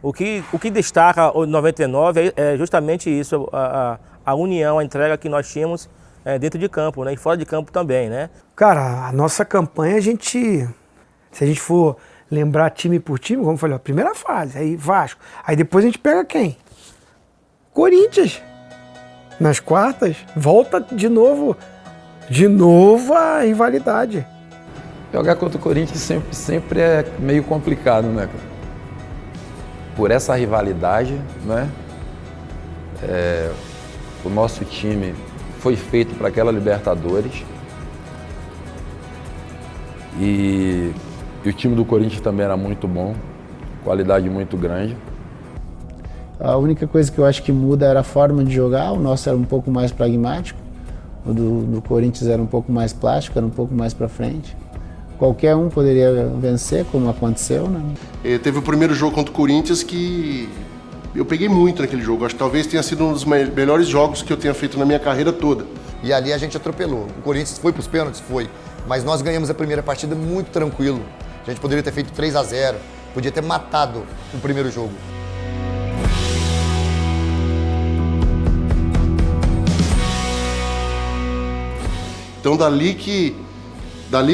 O que destaca o 99 é justamente isso, a união, a entrega que nós tínhamos dentro de campo, né? E fora de campo também, né? Cara, a nossa campanha, se a gente for lembrar time por time, como eu falei, a primeira fase, aí Vasco, aí depois a gente pega quem? Corinthians. Nas quartas, volta de novo a rivalidade. Jogar contra o Corinthians sempre é meio complicado, né? Por essa rivalidade, né? O nosso time foi feito para aquela Libertadores. E o time do Corinthians também era muito bom, qualidade muito grande. A única coisa que eu acho que muda era a forma de jogar, o nosso era um pouco mais pragmático, o do Corinthians era um pouco mais plástico, era um pouco mais para frente. Qualquer um poderia vencer, como aconteceu, né? Teve o primeiro jogo contra o Corinthians que eu peguei muito naquele jogo, acho que talvez tenha sido um dos melhores jogos que eu tenha feito na minha carreira toda. E ali a gente atropelou. O Corinthians foi para os pênaltis? Foi. Mas nós ganhamos a primeira partida muito tranquilo. A gente poderia ter feito 3-0, podia ter matado o primeiro jogo. Então dali que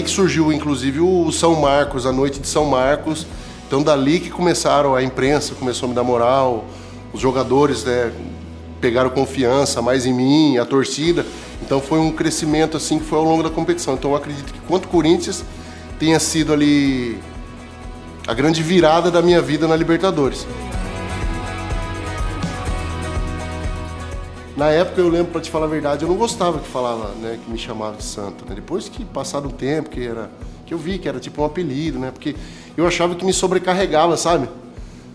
surgiu inclusive o São Marcos, a noite de São Marcos. Então dali que começaram, a imprensa começou a me dar moral, os jogadores, né, pegaram confiança mais em mim, a torcida. Então foi um crescimento assim que foi ao longo da competição. Então eu acredito que quanto o Corinthians tenha sido ali a grande virada da minha vida na Libertadores. Na época, eu lembro, pra te falar a verdade, eu não gostava que falava, né, que me chamava de santo, né? Depois que passado um tempo, que eu vi que era tipo um apelido, né? Porque eu achava que me sobrecarregava, sabe?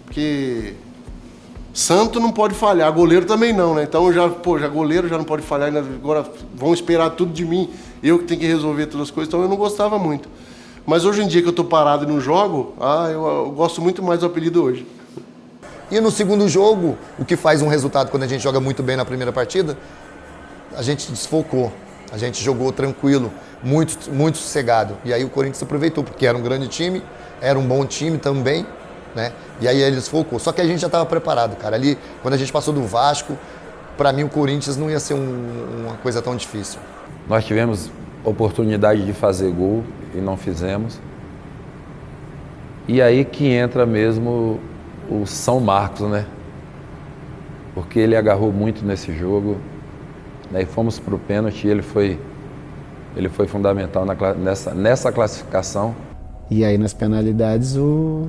Porque santo não pode falhar, goleiro também não, né? Então já goleiro já não pode falhar, agora vão esperar tudo de mim, eu que tenho que resolver todas as coisas, então eu não gostava muito. Mas hoje em dia que eu tô parado e não jogo, eu gosto muito mais do apelido hoje. E no segundo jogo, o que faz um resultado quando a gente joga muito bem na primeira partida, a gente desfocou, a gente jogou tranquilo, muito, muito sossegado. E aí o Corinthians aproveitou, porque era um grande time, era um bom time também, né? E aí ele desfocou. Só que a gente já estava preparado, cara. Ali, quando a gente passou do Vasco, para mim o Corinthians não ia ser uma coisa tão difícil. Nós tivemos oportunidade de fazer gol e não fizemos. E aí que entra mesmo o São Marcos, né? Porque ele agarrou muito nesse jogo, né? E fomos para o pênalti e ele foi fundamental nessa classificação. E aí nas penalidades o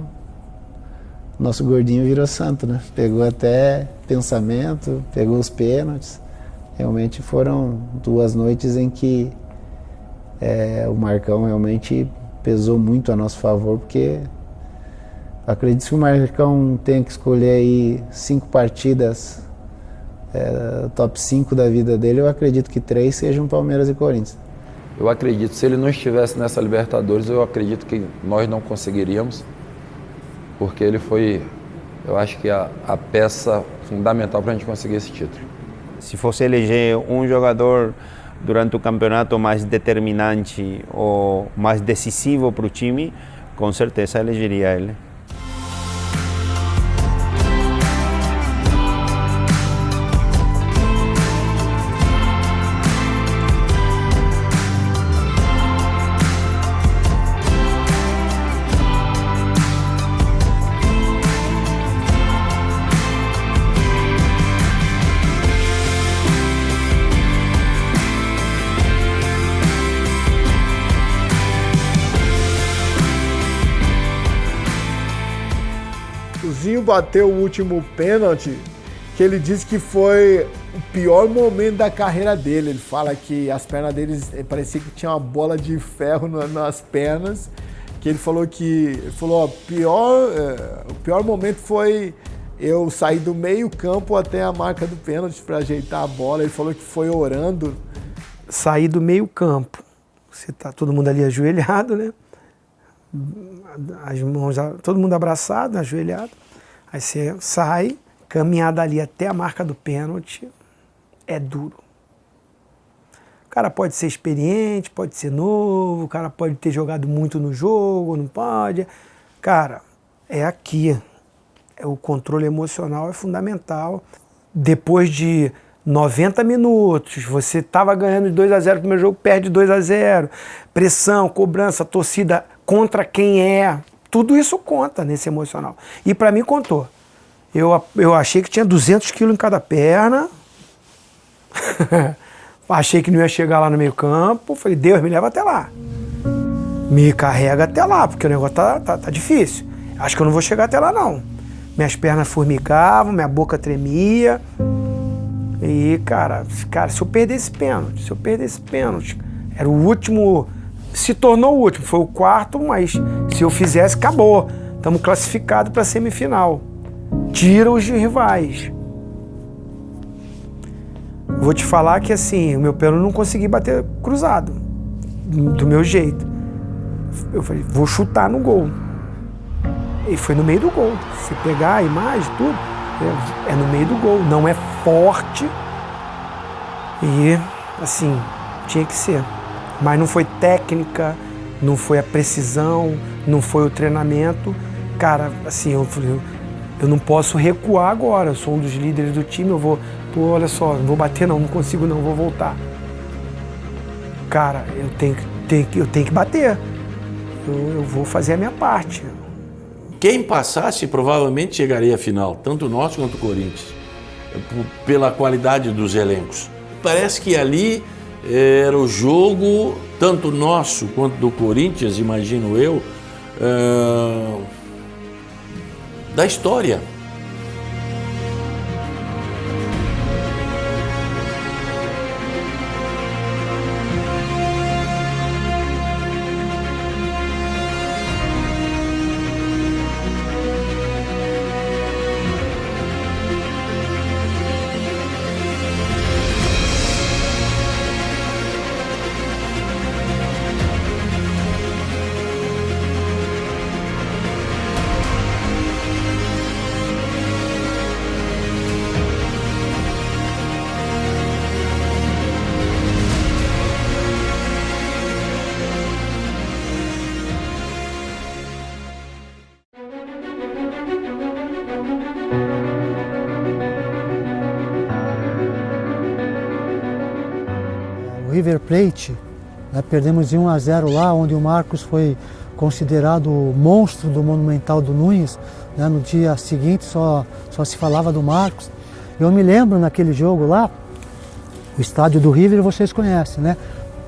nosso gordinho virou santo, né? Pegou até pensamento, pegou os pênaltis. Realmente foram 2 noites em que o Marcão realmente pesou muito a nosso favor, porque acredito que o Marcão tem que escolher aí 5 partidas, top 5 da vida dele, eu acredito que 3 sejam Palmeiras e Corinthians. Eu acredito, se ele não estivesse nessa Libertadores, eu acredito que nós não conseguiríamos, porque ele foi, eu acho que a peça fundamental para a gente conseguir esse título. Se fosse eleger um jogador durante o campeonato mais determinante ou mais decisivo para o time, com certeza elegeria ele. O Zinho bateu o último pênalti, que ele disse que foi o pior momento da carreira dele. Ele fala que as pernas dele parecia que tinha uma bola de ferro nas pernas, que ele falou ó, o pior momento foi eu sair do meio campo até a marca do pênalti para ajeitar a bola. Ele falou que foi orando. Sair do meio campo, você tá todo mundo ali ajoelhado, né? As mãos, todo mundo abraçado, ajoelhado. Aí você sai, caminhada ali até a marca do pênalti, é duro. O cara pode ser experiente, pode ser novo, o cara pode ter jogado muito no jogo, não pode. Cara, é aqui. O controle emocional é fundamental. Depois de 90 minutos, você estava ganhando de 2-0 no primeiro jogo, perde 2-0. Pressão, cobrança, torcida contra quem é. Tudo isso conta nesse emocional. E para mim contou. Eu achei que tinha 200 quilos em cada perna. Achei que não ia chegar lá no meio campo. Falei, Deus, me leva até lá. Me carrega até lá, porque o negócio tá difícil. Acho que eu não vou chegar até lá, não. Minhas pernas formigavam, minha boca tremia. E, cara, se eu perder esse pênalti, era o último, se tornou o último, foi o 4º, mas se eu fizesse, acabou. Estamos classificados para a semifinal. Tira os rivais. Vou te falar que, assim, o meu pênalti não consegui bater cruzado, do meu jeito. Eu falei, vou chutar no gol. E foi no meio do gol. Se pegar a imagem, tudo, é no meio do gol. Não é forte. E, assim, tinha que ser. Mas não foi técnica, não foi a precisão, não foi o treinamento. Cara, assim, eu falei, eu não posso recuar agora. Eu sou um dos líderes do time, eu vou... Pô, olha só, não vou bater não consigo não, vou voltar. Cara, eu tenho que bater. Eu vou fazer a minha parte. Quem passasse provavelmente chegaria à final, tanto nós quanto o Corinthians, pela qualidade dos elencos. Parece que ali era o jogo, tanto nosso quanto do Corinthians, imagino eu, da história. O River Plate, né, perdemos de 1-0 lá, onde o Marcos foi considerado o monstro do Monumental do Núñez, né, no dia seguinte só se falava do Marcos. Eu me lembro naquele jogo lá, o estádio do River vocês conhecem, né?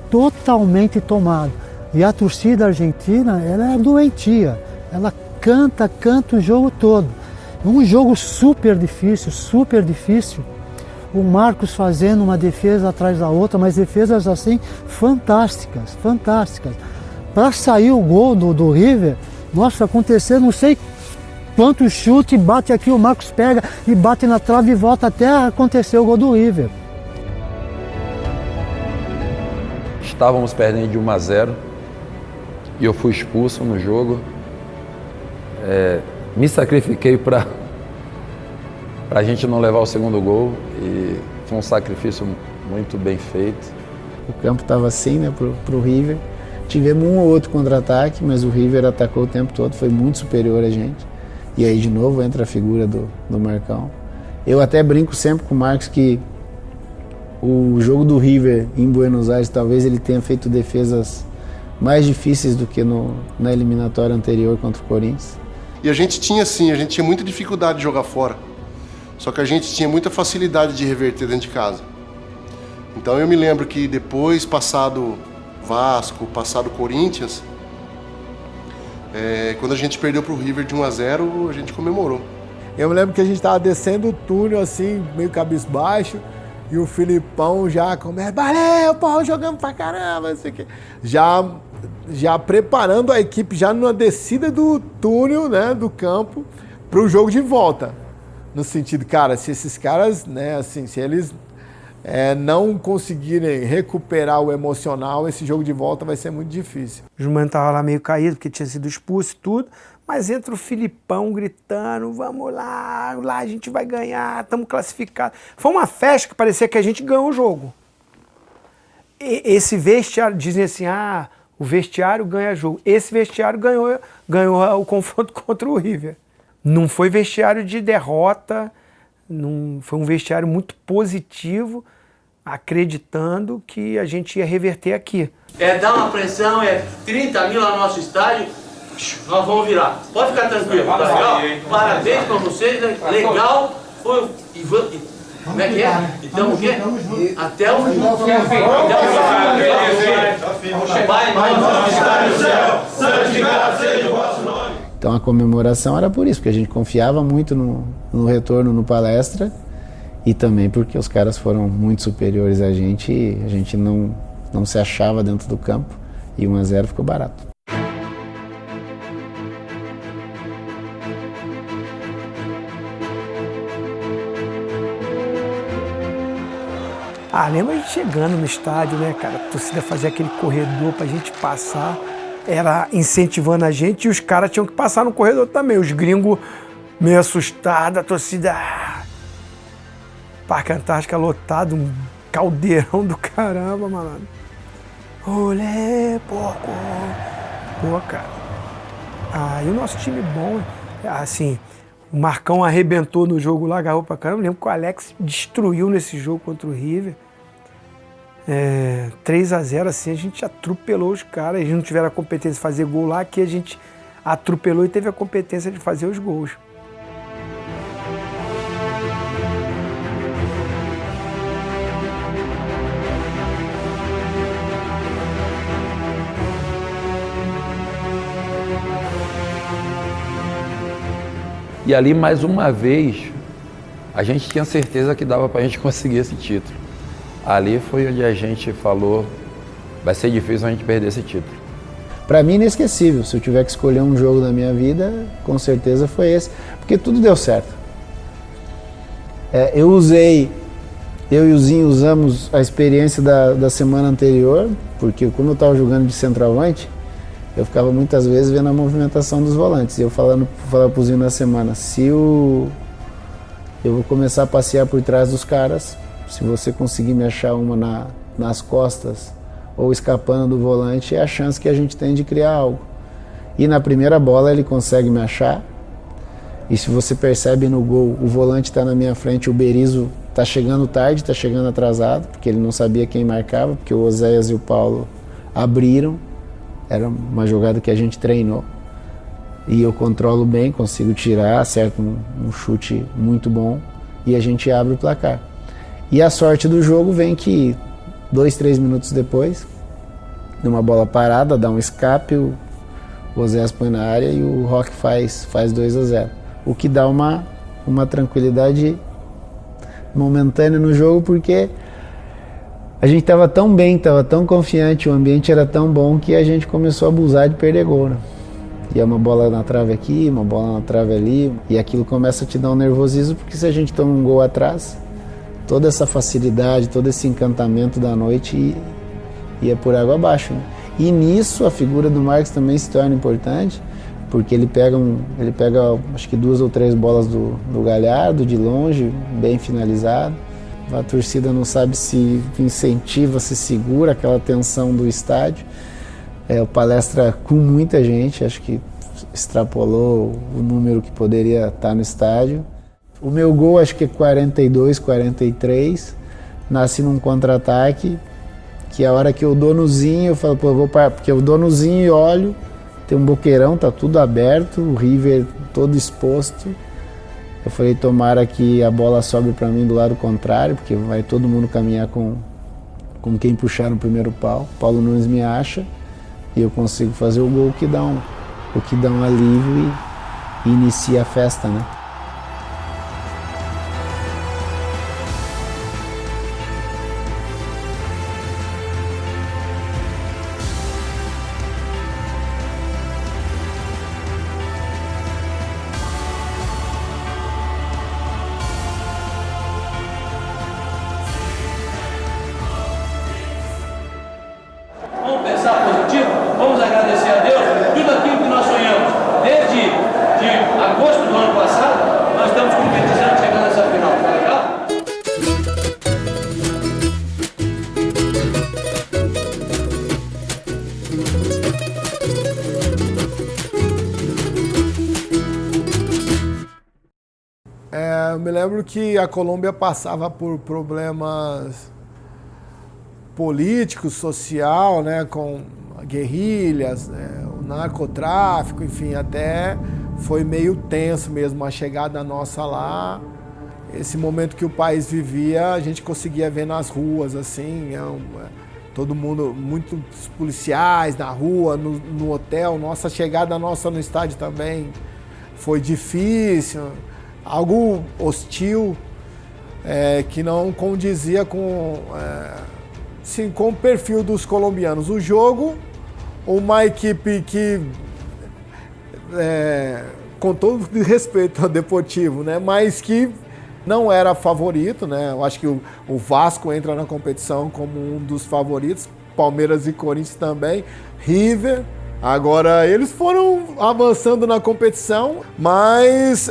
Totalmente tomado. E a torcida argentina, ela é doentia, ela canta o jogo todo. Um jogo super difícil, o Marcos fazendo uma defesa atrás da outra, mas defesas assim fantásticas. Para sair o gol do River, nossa, aconteceu não sei quanto chute, bate aqui, o Marcos pega e bate na trave e volta até acontecer o gol do River. Estávamos perdendo de 1-0 e eu fui expulso no jogo. Me sacrifiquei para a gente não levar o segundo gol e foi um sacrifício muito bem feito. O campo estava assim, né, pro River. Tivemos um ou outro contra-ataque, mas o River atacou o tempo todo, foi muito superior a gente. E aí de novo entra a figura do Marcão. Eu até brinco sempre com o Marcos que o jogo do River em Buenos Aires, talvez ele tenha feito defesas mais difíceis do que na eliminatória anterior contra o Corinthians. E a gente tinha muita dificuldade de jogar fora. Só que a gente tinha muita facilidade de reverter dentro de casa. Então eu me lembro que depois, passado Vasco, passado Corinthians, quando a gente perdeu para o River de 1-0, a gente comemorou. Eu me lembro que a gente estava descendo o túnel assim, meio cabisbaixo, e o Filipão já começa, valeu, pô, jogando pra caramba, não sei o quê. Já preparando a equipe, já numa descida do túnel, né, do campo, para o jogo de volta. No sentido, cara, se esses caras, né, assim, se eles não conseguirem recuperar o emocional, esse jogo de volta vai ser muito difícil. O Jumano estava lá meio caído, porque tinha sido expulso e tudo, mas entra o Filipão gritando, vamos lá a gente vai ganhar, estamos classificados. Foi uma festa que parecia que a gente ganhou o jogo. Esse vestiário, dizem assim, o vestiário ganha jogo. Esse vestiário ganhou o confronto contra o River. Não foi vestiário de derrota, foi um vestiário muito positivo, acreditando que a gente ia reverter aqui. Dá uma pressão, 30 mil no nosso estádio, nós vamos virar. Pode ficar tranquilo, tá legal? Parabéns pra vocês, legal. Como é que é? Então o quê? Até o fim. Pai nosso que está no céu, santificado seja o vosso nome. Então a comemoração era por isso, porque a gente confiava muito no retorno no Palestra e também porque os caras foram muito superiores a gente e a gente não se achava dentro do campo e 1-0 ficou barato. Lembra a gente chegando no estádio, né, cara? A torcida fazia aquele corredor pra gente passar, era incentivando a gente e os caras tinham que passar no corredor também. Os gringos meio assustados, a torcida... Parque Antártica lotado, um caldeirão do caramba, malandro. Olé, porco! Pô, cara. E o nosso time bom, assim... O Marcão arrebentou no jogo lá, agarrou pra caramba. Eu lembro que o Alex destruiu nesse jogo contra o River. 3-0, assim, a gente atropelou os caras. Eles não tiveram a competência de fazer gol lá, que a gente atropelou e teve a competência de fazer os gols. E ali, mais uma vez, a gente tinha certeza que dava para a gente conseguir esse título. Ali foi onde a gente falou, vai ser difícil a gente perder esse título. Para mim, inesquecível. Se eu tiver que escolher um jogo da minha vida, com certeza foi esse. Porque tudo deu certo. Eu e o Zinho usamos a experiência da semana anterior, porque como eu estava jogando de centroavante, eu ficava muitas vezes vendo a movimentação dos volantes. E eu falava pro Zinho na semana, eu vou começar a passear por trás dos caras, se você conseguir me achar uma nas costas ou escapando do volante, é a chance que a gente tem de criar algo. E na primeira bola ele consegue me achar, e se você percebe no gol, o volante está na minha frente, o Berizzo está chegando tarde, está chegando atrasado, porque ele não sabia quem marcava, porque o Oséias e o Paulo abriram, era uma jogada que a gente treinou. E eu controlo bem, consigo tirar, acerto um chute muito bom e a gente abre o placar. E a sorte do jogo vem que 2, 3 minutos depois, numa bola parada, dá um escape, o Oséias põe na área e o Roque faz 2-0. O que dá uma tranquilidade momentânea no jogo, porque a gente estava tão bem, estava tão confiante, o ambiente era tão bom que a gente começou a abusar de perder gol, né? E é uma bola na trave aqui, uma bola na trave ali, e aquilo começa a te dar um nervosismo, porque se a gente toma um gol atrás, toda essa facilidade, todo esse encantamento da noite ia por água abaixo, né? E nisso a figura do Marcos também se torna importante, porque ele pega acho que 2 ou 3 bolas do Galhardo, de longe, bem finalizado. A torcida não sabe se incentiva, se segura aquela tensão do estádio. O palestra com muita gente, acho que extrapolou o número que poderia estar no estádio. O meu gol acho que é 42, 43, nasce num contra-ataque, que a hora que eu dou no Zinho, eu falo, pô, eu vou parar, porque eu dou no Zinho e olho, tem um boqueirão, tá tudo aberto, o River todo exposto. Eu falei, tomara que a bola sobe para mim do lado contrário, porque vai todo mundo caminhar com quem puxar no primeiro pau. Paulo Nunes me acha e eu consigo fazer o gol, que dá um alívio e inicia a festa, né? Eu me lembro que a Colômbia passava por problemas políticos, social, né, com guerrilhas, né, o narcotráfico, enfim, até foi meio tenso mesmo a chegada nossa lá. Esse momento que o país vivia, a gente conseguia ver nas ruas, assim, todo mundo, muitos policiais na rua, no hotel. Nossa chegada no estádio também foi difícil. Algo hostil, que não condizia com o perfil dos colombianos. O jogo, uma equipe que, com todo respeito ao Deportivo, né, mas que não era favorito, né? Eu acho que o Vasco entra na competição como um dos favoritos, Palmeiras e Corinthians também, River. Agora, eles foram avançando na competição, mas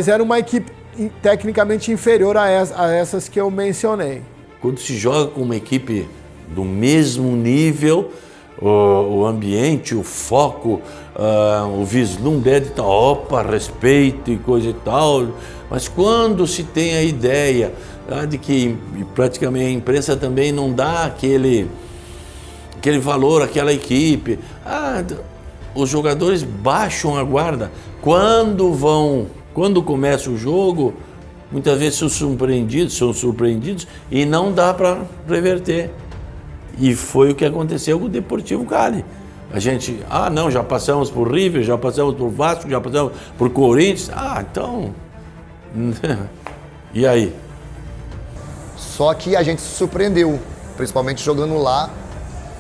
era uma equipe tecnicamente inferior a essas que eu mencionei. Quando se joga com uma equipe do mesmo nível, o ambiente, o foco, o vislumbre é de tal, opa, respeito e coisa e tal, mas quando se tem a ideia de que praticamente a imprensa também não dá aquele valor àquela equipe, os jogadores baixam a guarda. Quando começa o jogo, muitas vezes são surpreendidos e não dá para reverter. E foi o que aconteceu com o Deportivo Cali. A gente, não, já passamos por River, já passamos por Vasco, já passamos por Corinthians. Então... E aí? Só que a gente se surpreendeu, principalmente jogando lá.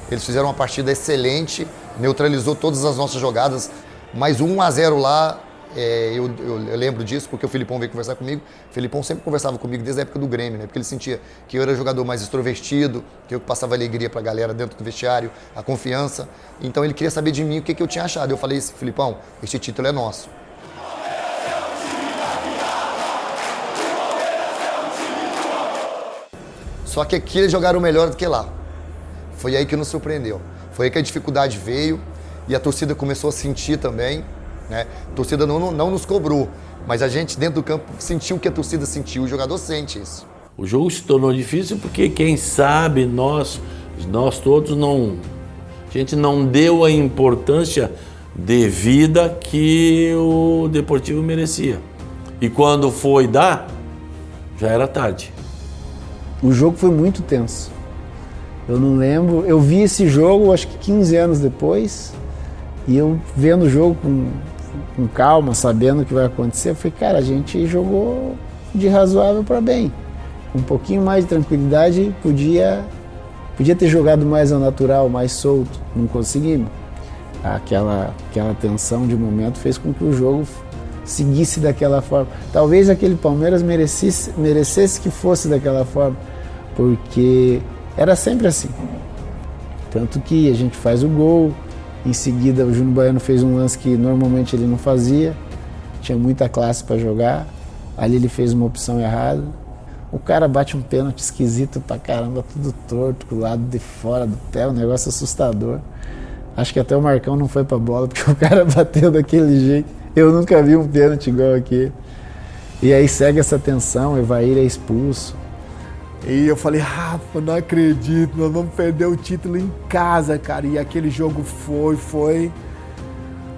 Eles fizeram uma partida excelente, neutralizou todas as nossas jogadas, mas 1-0 lá, eu lembro disso porque o Filipão veio conversar comigo. O Filipão sempre conversava comigo desde a época do Grêmio, né? Porque ele sentia que eu era jogador mais extrovertido, que eu passava alegria pra galera dentro do vestiário, a confiança. Então ele queria saber de mim o que eu tinha achado. Eu falei assim, Filipão, este título é nosso. Só que aqui eles jogaram melhor do que lá. Foi aí que nos surpreendeu. Foi aí que a dificuldade veio e a torcida começou a sentir também, né? A torcida não nos cobrou, mas a gente dentro do campo sentiu o que a torcida sentiu, o jogador sente isso. O jogo se tornou difícil porque, quem sabe, nós todos a gente não deu a importância devida que o Deportivo merecia. E quando foi dar, já era tarde. O jogo foi muito tenso. Eu não lembro, eu vi esse jogo acho que 15 anos depois, e eu vendo o jogo com calma, sabendo o que vai acontecer, eu falei, cara, a gente jogou de razoável para bem. Com um pouquinho mais de tranquilidade, podia ter jogado mais ao natural, mais solto, não conseguimos. Aquela tensão de momento fez com que o jogo seguisse daquela forma. Talvez aquele Palmeiras merecesse que fosse daquela forma, porque era sempre assim. Tanto que a gente faz o gol, em seguida o Júnior Baiano fez um lance que normalmente ele não fazia, tinha muita classe para jogar, ali ele fez uma opção errada. O cara bate um pênalti esquisito pra caramba, tudo torto, com o lado de fora do pé, um negócio assustador. Acho que até o Marcão não foi pra bola, porque o cara bateu daquele jeito. Eu nunca vi um pênalti igual aquele. E aí segue essa tensão, Evair é expulso. E eu falei, Rafa, não acredito, nós vamos perder o título em casa, cara. E aquele jogo foi,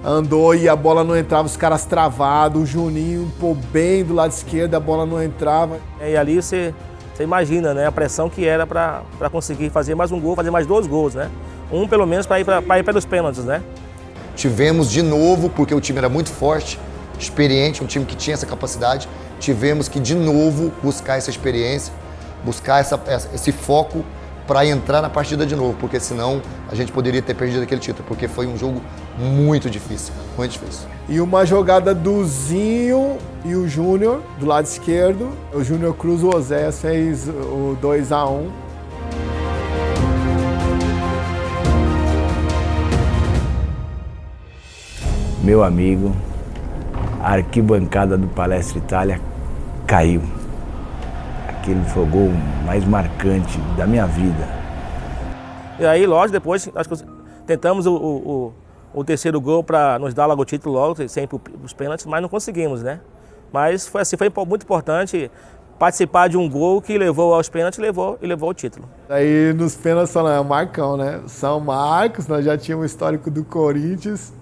andou e a bola não entrava, os caras travados, o Juninho bem do lado esquerdo, a bola não entrava. E ali você imagina, né, a pressão que era para conseguir fazer mais um gol, fazer mais 2 gols, né? Um pelo menos para ir pelos pênaltis, né? Tivemos de novo, porque o time era muito forte, experiente, um time que tinha essa capacidade, tivemos que de novo buscar essa experiência, buscar esse foco para entrar na partida de novo, porque senão a gente poderia ter perdido aquele título, porque foi um jogo muito difícil, muito difícil. E uma jogada do Zinho e o Júnior, do lado esquerdo, o Júnior Cruz, o Oséias fez o 2-1. Meu amigo, a arquibancada do Palestra Itália caiu. Aquele foi o gol mais marcante da minha vida. E aí, lógico, depois acho que tentamos o terceiro gol para nos dar logo o título logo, sempre os pênaltis, mas não conseguimos, né? Mas foi assim, foi muito importante participar de um gol que levou aos pênaltis e levou o título. Aí nos pênaltis só é o Marcão, né? São Marcos, nós já tínhamos o histórico do Corinthians.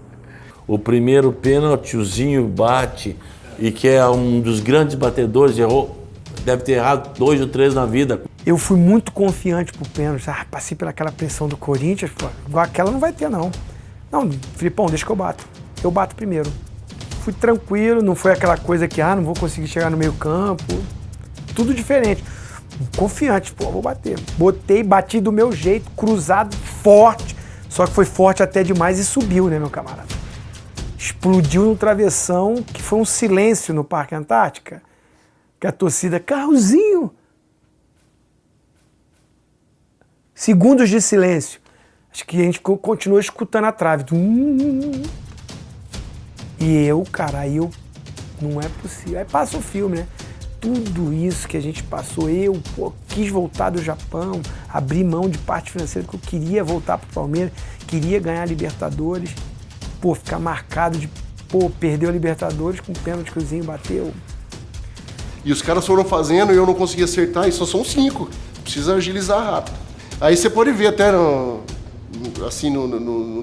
O primeiro pênalti, o Zinho bate, e que é um dos grandes batedores, errou, deve ter errado 2 ou 3 na vida. Eu fui muito confiante pro pênalti, passei pelaquela pressão do Corinthians, pô, igual aquela não vai ter não. Não, Filipão, deixa que eu bato. Eu bato primeiro. Fui tranquilo, não foi aquela coisa que, não vou conseguir chegar no meio campo. Tudo diferente. Confiante, pô, vou bater. Botei, bati do meu jeito, cruzado, forte. Só que foi forte até demais e subiu, né, meu camarada? Explodiu no travessão, que foi um silêncio no Parque Antártica. Que a torcida, carrozinho. Segundos de silêncio. Acho que a gente continuou escutando a trave. E eu, cara, não é possível. Aí passa o filme, né? Tudo isso que a gente passou, quis voltar do Japão, abrir mão de parte financeira, porque eu queria voltar pro Palmeiras, queria ganhar a Libertadores, ficar marcado de, perder a Libertadores com o pênalti que o Zinho bateu. E os caras foram fazendo e eu não consegui acertar, e só são 5, precisa agilizar rápido. Aí você pode ver até no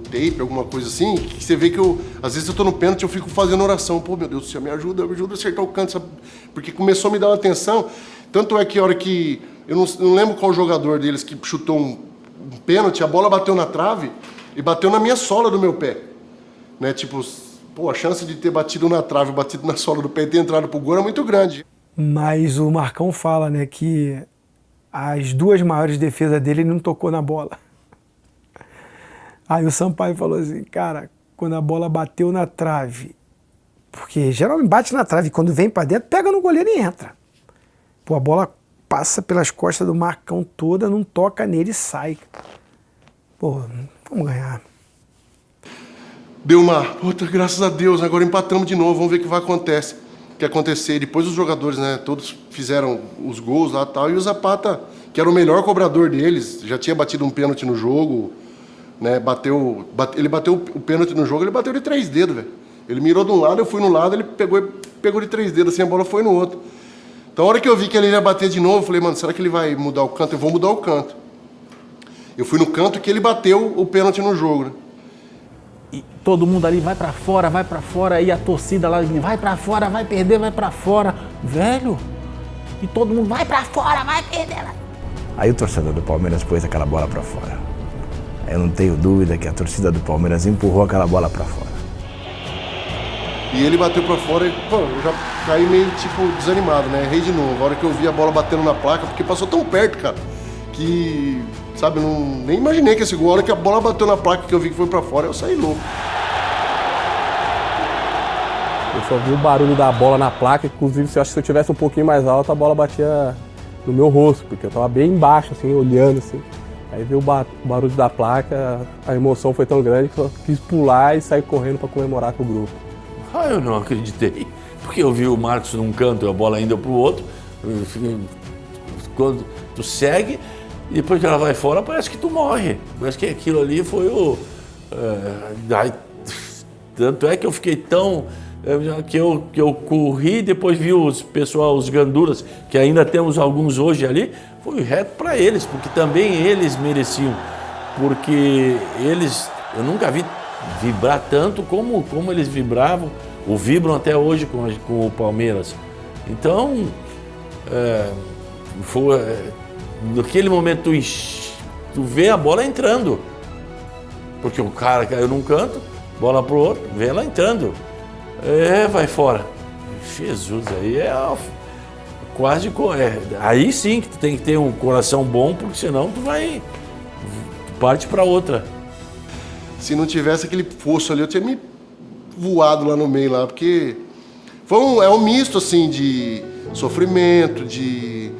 tape, alguma coisa assim, que você vê que às vezes eu tô no pênalti, eu fico fazendo oração, meu Deus do céu, me ajuda a acertar o canto, sabe? Porque começou a me dar uma atenção, tanto é que a hora que, eu não lembro qual jogador deles que chutou um pênalti, a bola bateu na trave, e bateu na minha sola do meu pé. Né? Tipo, pô, a chance de ter batido na trave, batido na sola do pé e ter entrado pro gol é muito grande. Mas o Marcão fala, né, que as duas maiores defesas dele ele não tocou na bola. Aí o Sampaio falou assim, cara, quando a bola bateu na trave, porque geralmente bate na trave, quando vem pra dentro, pega no goleiro e entra. Pô, a bola passa pelas costas do Marcão toda, não toca nele e sai. Pô, vamos ganhar. Deu uma, puta, graças a Deus, agora empatamos de novo, vamos ver o que vai acontecer. Depois os jogadores, né, todos fizeram os gols lá e tal, e o Zapata, que era o melhor cobrador deles, já tinha batido um pênalti no jogo, né, ele bateu o pênalti no jogo, ele bateu de 3 dedos, velho. Ele mirou de um lado, eu fui no lado, ele pegou de 3 dedos, assim, a bola foi no outro. Então, a hora que eu vi que ele ia bater de novo, eu falei, mano, será que ele vai mudar o canto? Eu vou mudar o canto. Eu fui no canto que ele bateu o pênalti no jogo, né? E todo mundo ali vai pra fora, e a torcida lá, vai pra fora, vai perder, vai pra fora. Velho, e todo mundo vai pra fora, vai perder. Aí o torcedor do Palmeiras pôs aquela bola pra fora. Eu não tenho dúvida que a torcida do Palmeiras empurrou aquela bola pra fora. E ele bateu pra fora e, pô, eu já caí meio, tipo, desanimado, né? Errei de novo. A hora que eu vi a bola batendo na placa, porque passou tão perto, cara, que, sabe, eu nem imaginei que esse gol, a hora que a bola bateu na placa, que eu vi que foi pra fora, eu saí louco. Eu só vi o barulho da bola na placa, inclusive, eu acho que se eu tivesse um pouquinho mais alto, a bola batia no meu rosto, porque eu tava bem embaixo, assim, olhando, assim. Aí veio o barulho da placa, a emoção foi tão grande que eu quis pular e sair correndo para comemorar com o grupo. Ah, eu não acreditei, porque eu vi o Marcos num canto e a bola indo pro outro. Quando tu segue, e depois que ela vai fora, parece que tu morre. Parece que aquilo ali foi o... tanto é que eu fiquei tão... que eu corri, depois vi os gandulas, que ainda temos alguns hoje ali, foi reto para eles, porque também eles mereciam. Porque eles, eu nunca vi vibrar tanto como eles vibravam, ou vibram até hoje com o Palmeiras. Então, naquele momento tu vê a bola entrando, porque o cara caiu num canto, bola pro outro, vê ela entrando. Vai fora. Jesus, aí quase... aí sim que tu tem que ter um coração bom, porque senão tu parte para outra. Se não tivesse aquele fosso ali, eu tinha me voado lá no meio, lá, porque é um misto, assim, de sofrimento, de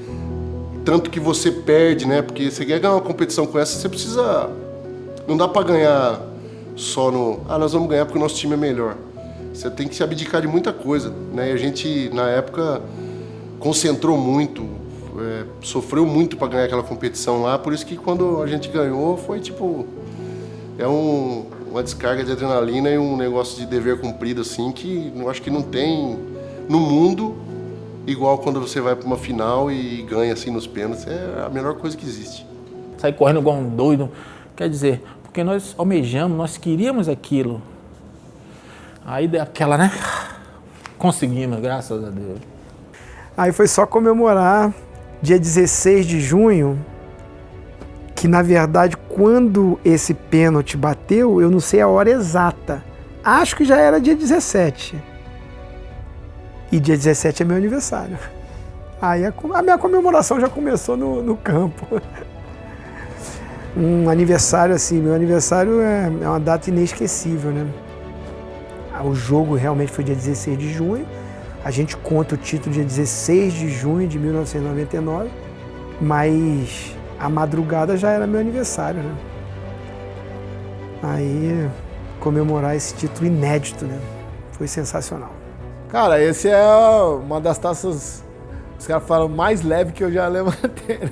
tanto que você perde, né? Porque você quer ganhar uma competição com essa, você precisa... Não dá para ganhar só no... nós vamos ganhar porque o nosso time é melhor. Você tem que se abdicar de muita coisa, né? E a gente, na época, concentrou muito, sofreu muito para ganhar aquela competição lá, por isso que quando a gente ganhou foi tipo... uma descarga de adrenalina e um negócio de dever cumprido, assim, que eu acho que não tem no mundo igual quando você vai para uma final e ganha, assim, nos pênaltis. É a melhor coisa que existe. Sair correndo igual um doido, quer dizer, porque nós almejamos, nós queríamos aquilo. Aí deu aquela, né? Conseguimos, graças a Deus. Aí foi só comemorar dia 16 de junho, que na verdade quando esse pênalti bateu, eu não sei a hora exata. Acho que já era dia 17. E dia 17 é meu aniversário. Aí a minha comemoração já começou no campo. Um aniversário assim, meu aniversário é uma data inesquecível, né? O jogo realmente foi dia 16 de junho. A gente conta o título dia 16 de junho de 1999, mas a madrugada já era meu aniversário, né? Aí, comemorar esse título inédito, né? Foi sensacional. Cara, esse é uma das taças, os caras falam, mais leve que eu já levantei, né?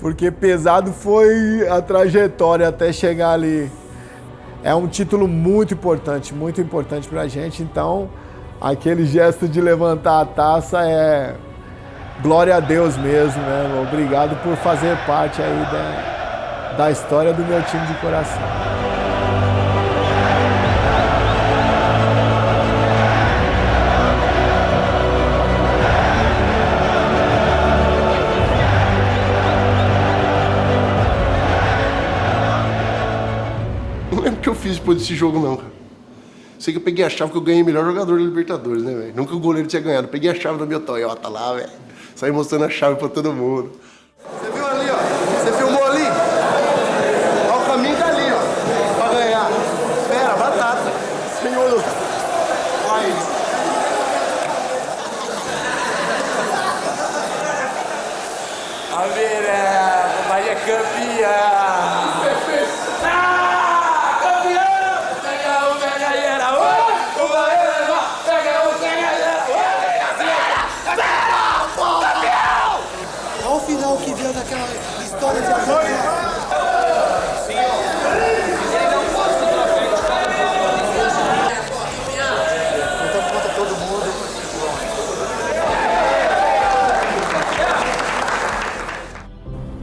Porque pesado foi a trajetória até chegar ali. É um título muito importante pra gente, então aquele gesto de levantar a taça é glória a Deus mesmo, né? Obrigado por fazer parte aí da história do meu time de coração. difícil depois desse jogo, não, cara. Sei que eu peguei a chave que eu ganhei melhor jogador da Libertadores, né, velho? Nunca o goleiro tinha ganhado. Eu peguei a chave da minha Toyota lá, velho. Saí mostrando a chave pra todo mundo. Você viu ali, ó? Você filmou ali? Ó, o caminho tá ali, ó. Pra ganhar. Espera, batata. Senhor. Aí. A ver, vai é campeão! Olha o final que deu daquela história de amor.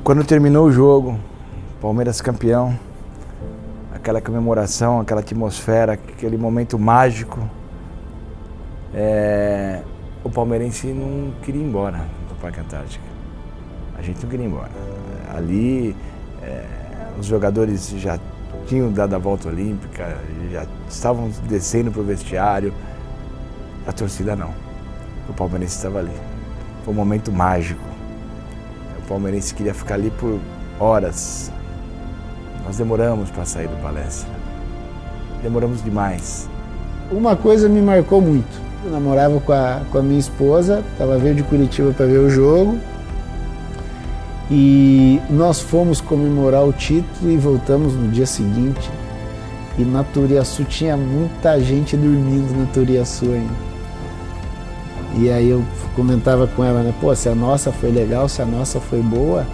Quando terminou o jogo, Palmeiras campeão, aquela comemoração, aquela atmosfera, aquele momento mágico, o palmeirense não queria ir embora do Parque Antártica. A gente não queria ir embora. Ali, os jogadores já tinham dado a volta olímpica, já estavam descendo para o vestiário. A torcida não. O palmeirense estava ali. Foi um momento mágico. O palmeirense queria ficar ali por horas. Nós demoramos para sair do palestra. Demoramos demais. Uma coisa me marcou muito. Eu namorava com a minha esposa, ela veio de Curitiba para ver o jogo. E nós fomos comemorar o título e voltamos no dia seguinte. E na Turiaçu tinha muita gente dormindo na Turiaçu ainda. E aí eu comentava com ela, né? Pô, se a nossa foi legal, se a nossa foi boa,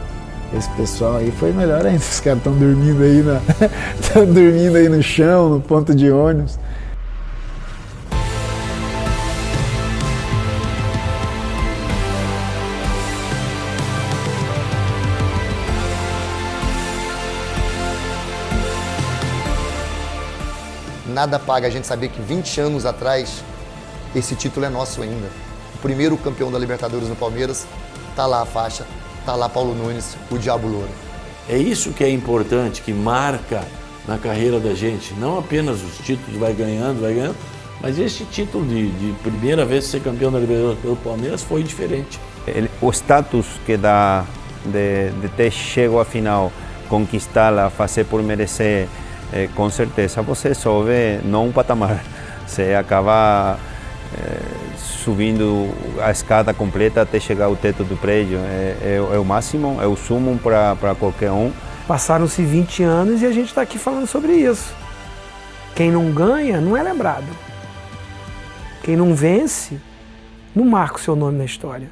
esse pessoal aí foi melhor ainda. Os caras estão dormindo aí estão dormindo aí no chão, no ponto de ônibus. Nada paga a gente saber que 20 anos atrás esse título é nosso ainda. O primeiro campeão da Libertadores no Palmeiras, tá lá a faixa, tá lá Paulo Nunes, o Diabo Louro. É isso que é importante, que marca na carreira da gente. Não apenas os títulos, vai ganhando, mas esse título de primeira vez ser campeão da Libertadores pelo Palmeiras foi diferente. O status que dá de ter chegado à final, conquistá-la, fazer por merecer, com certeza você sobe não um patamar, você acaba subindo a escada completa até chegar ao teto do prédio. É o máximo, é o sumo para qualquer um. Passaram-se 20 anos e a gente está aqui falando sobre isso. Quem não ganha não é lembrado. Quem não vence não marca o seu nome na história.